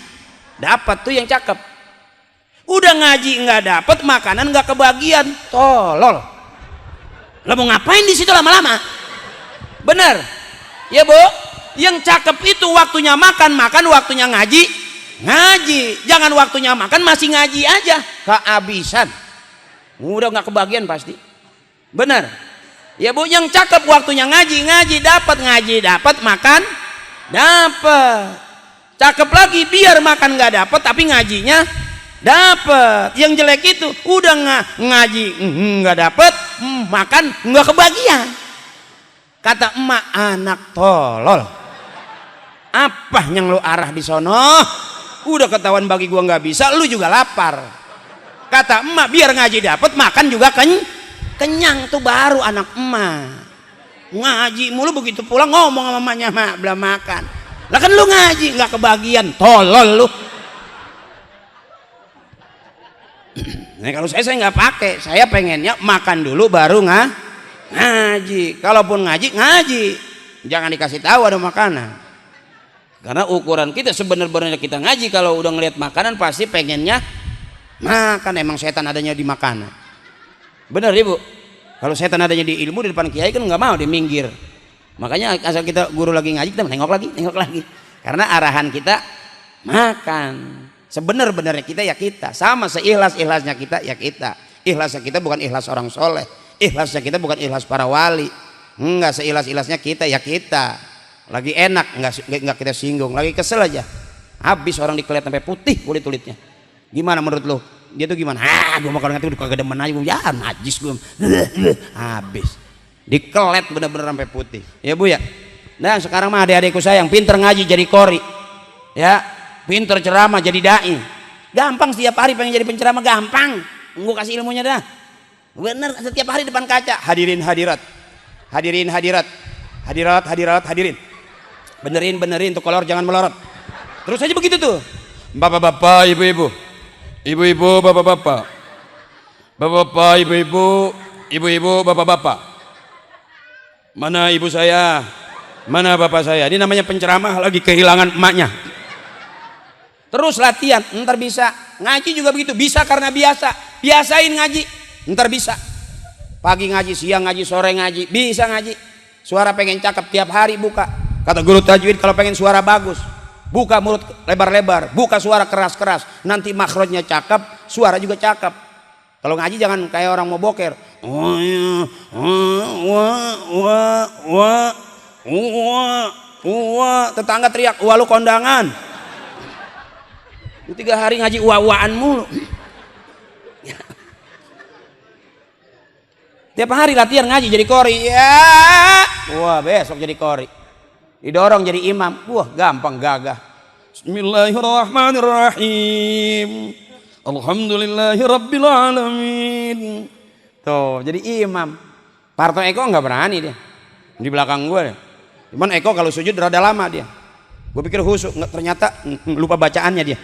Speaker 1: dapat, tuh yang cakep. Udah ngaji nggak dapat, makanan nggak kebagian, tolol. Lah mau ngapain di situ lama-lama? Bener ya bu? Yang cakep itu waktunya makan, waktunya ngaji. Jangan waktunya makan masih ngaji aja, kehabisan. Udah nggak kebagian pasti. Bener ya bu? Yang cakep waktunya ngaji dapat, makan dapat. Cakep lagi biar makan nggak dapat tapi ngajinya dapat. Yang jelek itu udah ngaji nggak dapat, makan nggak kebagian. Kata emak, anak tolol. Apa yang lu arah di sono? Udah ketahuan bagi gua nggak bisa, lu juga lapar. Kata emak, biar ngaji dapat, makan juga kenyang. Tuh baru anak emak. Ngaji mulu begitu pulang ngomong sama emaknya, mak belum makan. Lah kan lu ngaji nggak kebagian, tolol lu. Nah kalau saya nggak pakai, saya pengennya makan dulu baru ngaji. Kalaupun ngaji, jangan dikasih tahu ada makanan. Karena ukuran kita sebenarnya kita ngaji, kalau udah ngelihat makanan pasti pengennya makan. Emang setan adanya di makanan. Bener ibu? Kalau setan adanya di ilmu, di depan kiai kan nggak mau, dia minggir. Makanya asal kita guru lagi ngaji, kita nengok lagi. Karena arahan kita makan. Sebenar-benarnya kita ya kita, sama seikhlas-ikhlasnya kita ya kita. Ikhlasnya kita bukan ikhlas orang soleh, ikhlasnya kita bukan ikhlas para wali. Enggak, seikhlas-ikhlasnya kita ya kita. Lagi enak enggak kita singgung, lagi kesel aja habis orang dikelet sampai putih kulit-kulitnya. Gimana menurut lo? Dia tuh gimana? Gue makan ngerti udah kagak demen aja, ya najis gue. Habis dikelet bener-bener sampai putih. Ya bu ya. Nah sekarang mah adik-adikku sayang pinter ngaji jadi kori. Ya. Pinter ceramah jadi dai, gampang. Setiap hari pengen jadi penceramah gampang. Gue kasih ilmunya dah. Bener, setiap hari depan kaca hadirin hadirat, hadirin. Benerin tuh kolor jangan melorot. Terus aja begitu tuh. Bapak-bapak, ibu-ibu, bapak-bapak, ibu-ibu, bapak-bapak. Mana ibu saya, mana bapak saya? Ini namanya penceramah lagi kehilangan emaknya. Terus latihan, ntar bisa. Ngaji juga begitu, bisa karena biasa. Biasain ngaji, ntar bisa. Pagi ngaji, siang ngaji, sore ngaji, bisa ngaji. Suara pengen cakep tiap hari buka. Kata guru tajwid kalau pengen suara bagus, buka mulut lebar-lebar, buka suara keras-keras. Nanti makhrajnya cakep, suara juga cakep. Kalau ngaji jangan kayak orang mau boker. Tetangga teriak, wah lu kondangan. 3 hari ngaji uwa-uwaan mulu. Tiap hari latihan ngaji jadi kori ya. Wah besok jadi kori. Didorong jadi imam. Wah gampang gagah. Bismillahirrahmanirrahim. Alhamdulillahirabbil alamin. Tuh jadi imam. Parto Eko nggak berani dia. Di belakang gue deh. Cuman Eko kalau sujud rada lama dia. Gue pikir khusyuk, ternyata lupa bacaannya dia.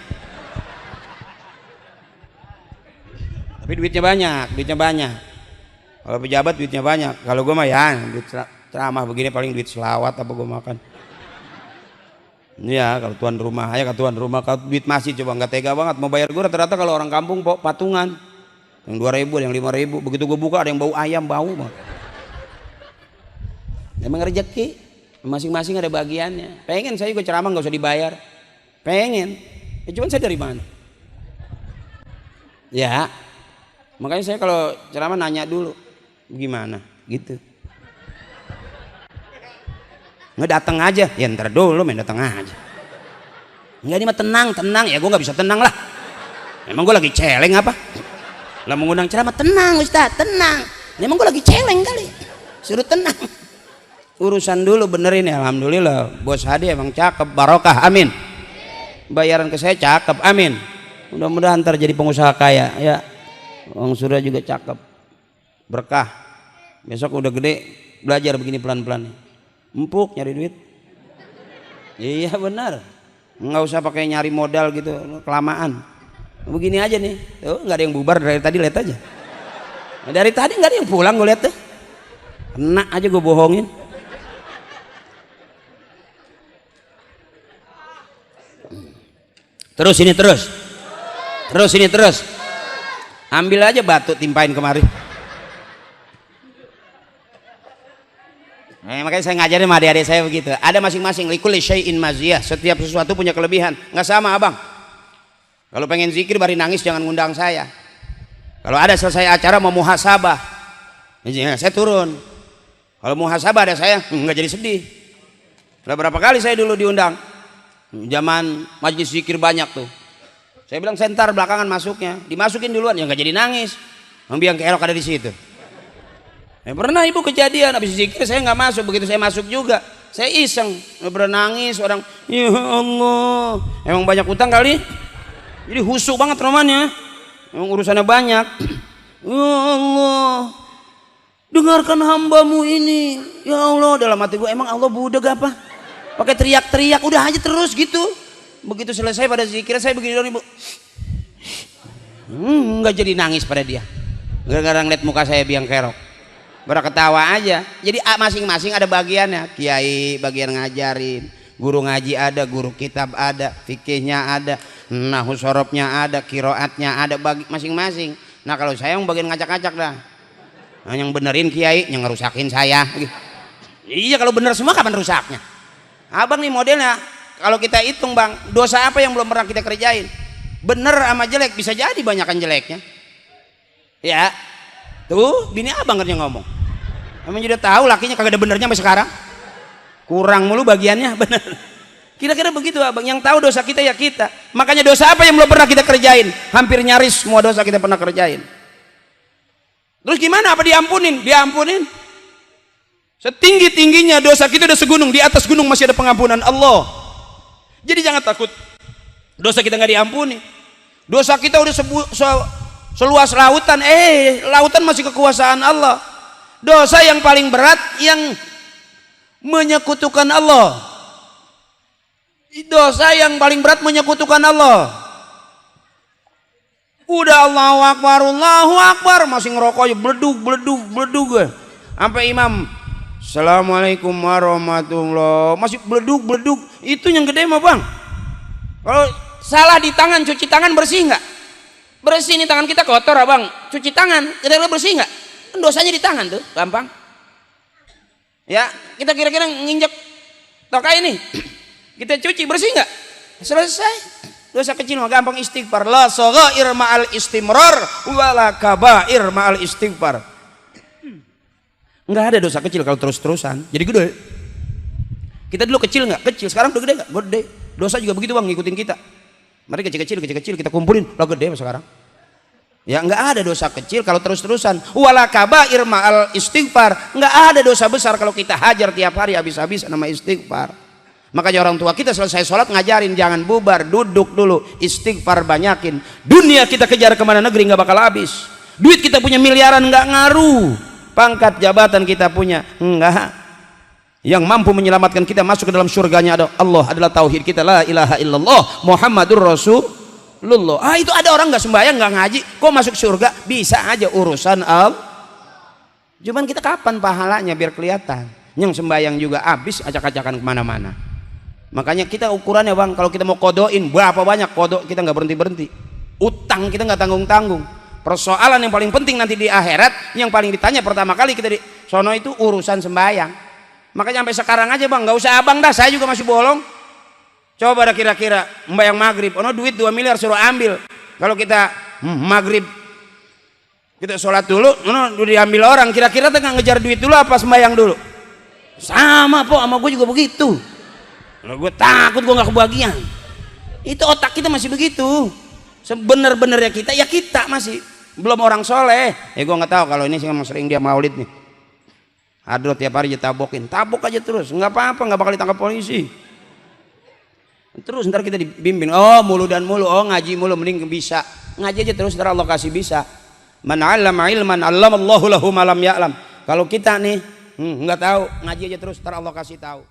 Speaker 1: Tapi duitnya banyak. Kalau pejabat duitnya banyak. Kalau gue mah ya duit ceramah begini paling duit selawat apa gue makan. Iya kalau tuan rumah aja ke tuan rumah. Kalau duit masih coba nggak tega banget mau bayar gue rata-rata kalau orang kampung patungan. Yang 2.000, yang 5.000. Begitu gue buka ada yang bau ayam bau banget. Emang rezeki masing-masing ada bagiannya. Pengen saya juga ceramah nggak usah dibayar. Pengen. Ya cuman saya dari mana? Ya. Makanya saya kalau ceramah nanya dulu gimana gitu. Nggak datang aja ya ntar dulu main datang aja. Nggak ini mah tenang ya gue nggak bisa tenang lah. Emang gue lagi celeng apa? Lah mengundang ceramah tenang Ustaz tenang. Emang gue lagi celeng kali. Suruh tenang. Urusan dulu benerin ya alhamdulillah. Bos Hadi emang cakep barokah amin. Bayaran ke saya cakep amin. Mudah-mudahan ntar jadi pengusaha kaya ya. Orang Surya juga cakep berkah. Besok udah gede belajar begini pelan-pelan. Empuk nyari duit. Iya benar. Nggak usah pakai nyari modal gitu kelamaan. Begini aja nih. Tuh nggak ada yang bubar dari tadi lihat aja. Dari tadi nggak ada yang pulang gue lihat tuh. Kena aja gue bohongin. Terus ini terus. Ambil aja batu timpain kemari. Makanya saya ngajarin sama adik-adik saya begitu. Ada masing-masing likulli syai'in maziyah. Setiap sesuatu punya kelebihan. Nggak sama abang. Kalau pengen zikir bari nangis jangan ngundang saya. Kalau ada selesai acara mau muhasabah, saya turun. Kalau muhasabah ada saya nggak jadi sedih. Udah berapa kali saya dulu diundang. Zaman majlis zikir banyak tuh. Saya bilang sentar belakangan masuknya, dimasukin duluan ya nggak jadi nangis. Biang kerok ada di situ. Pernah ibu kejadian habis zikir saya nggak masuk, begitu saya masuk juga saya iseng bernangis orang. Ya Allah, emang banyak utang kali, jadi husuk banget romannya, emang urusannya banyak. Ya Allah, dengarkan hambamu ini. Ya Allah, dalam hati gue emang Allah budeg apa? Pakai teriak-teriak udah aja terus gitu. Begitu selesai pada zikir saya begini dong ibu, nggak jadi nangis pada dia gara-gara ngeliat muka saya biang kerok, berketawa aja. Jadi masing-masing ada bagiannya. Kiai bagian ngajarin, guru ngaji ada, guru kitab ada, fikihnya ada, nahwu sorobnya ada, kiroatnya ada, bagi masing-masing. Nah kalau saya yang bagian ngacak-ngacak dah, nah, yang benerin kiai, yang ngerusakin saya. Iya kalau bener semua kapan rusaknya? Abang nih modelnya. Kalau kita hitung bang, dosa apa yang belum pernah kita kerjain? Bener sama jelek bisa jadi banyakan jeleknya. Ya, tuh bini abang kerja ngomong. Emang udah tahu lakinya kagak ada benernya sampai sekarang. Kurang mulu bagiannya bener. Kira-kira begitu abang. Yang tahu dosa kita ya kita. Makanya dosa apa yang belum pernah kita kerjain? Hampir nyaris semua dosa kita pernah kerjain. Terus gimana? Apa diampunin? Diampunin. Setinggi-tingginya dosa kita udah segunung. Di atas gunung masih ada pengampunan Allah. Jadi jangan takut dosa kita nggak diampuni. Dosa kita udah seluas lautan, lautan masih kekuasaan Allah. Dosa yang paling berat yang menyekutukan Allah. Dosa yang paling berat menyekutukan Allah. Udah Allahu Akbar masih ngerokok aja beledug gue. Sampai imam Assalamualaikum warahmatullahi masih beledug. Itu yang gede mah bang. Kalau salah di tangan, cuci tangan bersih nggak? Bersih nih tangan kita kotor abang. Cuci tangan, kira-kira bersih nggak? dosanya di tangan tuh, gampang. Ya, kita kira-kira nginjek tokai ini, kita cuci bersih nggak? Selesai. Dosa kecil mah gampang istighfar. La shaghair ma'al istimrar wala kabair ma'al istighfar. Nggak ada dosa kecil kalau terus-terusan jadi gede. Kita dulu kecil nggak? Kecil. Sekarang udah gede nggak? Gede. Dosa juga begitu bang, ngikutin kita. Mari kecil-kecil kita kumpulin, lah gede sekarang. Ya nggak ada dosa kecil kalau terus-terusan. Wala kabair ma'al istighfar. Nggak ada dosa besar kalau kita hajar tiap hari habis-habisan nama istighfar. Makanya orang tua kita selesai sholat ngajarin jangan bubar, duduk dulu, istighfar banyakin. Dunia kita kejar kemana negeri nggak bakal habis. Duit kita punya miliaran nggak ngaruh. Pangkat jabatan kita punya enggak. Yang mampu menyelamatkan kita masuk ke dalam surganya ada Allah, adalah tauhid kita, la ilaha illallah Muhammadur Rasulullah. Itu ada orang nggak sembahyang nggak ngaji kok masuk surga, bisa aja urusan Allah. Cuman kita kapan pahalanya biar kelihatan. Yang sembahyang juga habis acak-acakan kemana-mana. Makanya kita ukurannya bang, kalau kita mau kodoin berapa banyak kodok, kita nggak berhenti-berhenti. Utang kita nggak tanggung-tanggung. Persoalan yang paling penting nanti di akhirat, yang paling ditanya pertama kali kita di sono itu urusan sembahyang. Makanya sampai sekarang aja bang, nggak usah abang dah, saya juga masih bolong. Coba dah kira-kira membayang maghrib, duit 2 miliar suruh ambil. Kalau kita maghrib kita sholat dulu, udah diambil orang. Kira-kira nggak ngejar duit dulu apa sembahyang dulu? Sama po, sama gue juga begitu. Kalau gue takut gue nggak kebagian. Itu otak kita masih begitu. Sebenar-benarnya kita ya kita masih belum orang soleh. Ya gue nggak tahu kalau ini sih emang sering dia maulid nih. Aduh tiap hari ditabokin, tabok aja terus, nggak apa-apa, nggak bakal ditangkap polisi. Terus ntar kita dibimbing, mulu dan mulu, ngaji mulu, mending bisa ngaji aja terus, ntar Allah kasih bisa. Man 'allama ilman 'allamallahu lahu ma lam ya'lam. Kalau kita nih nggak tahu, ngaji aja terus, ntar Allah kasih tahu.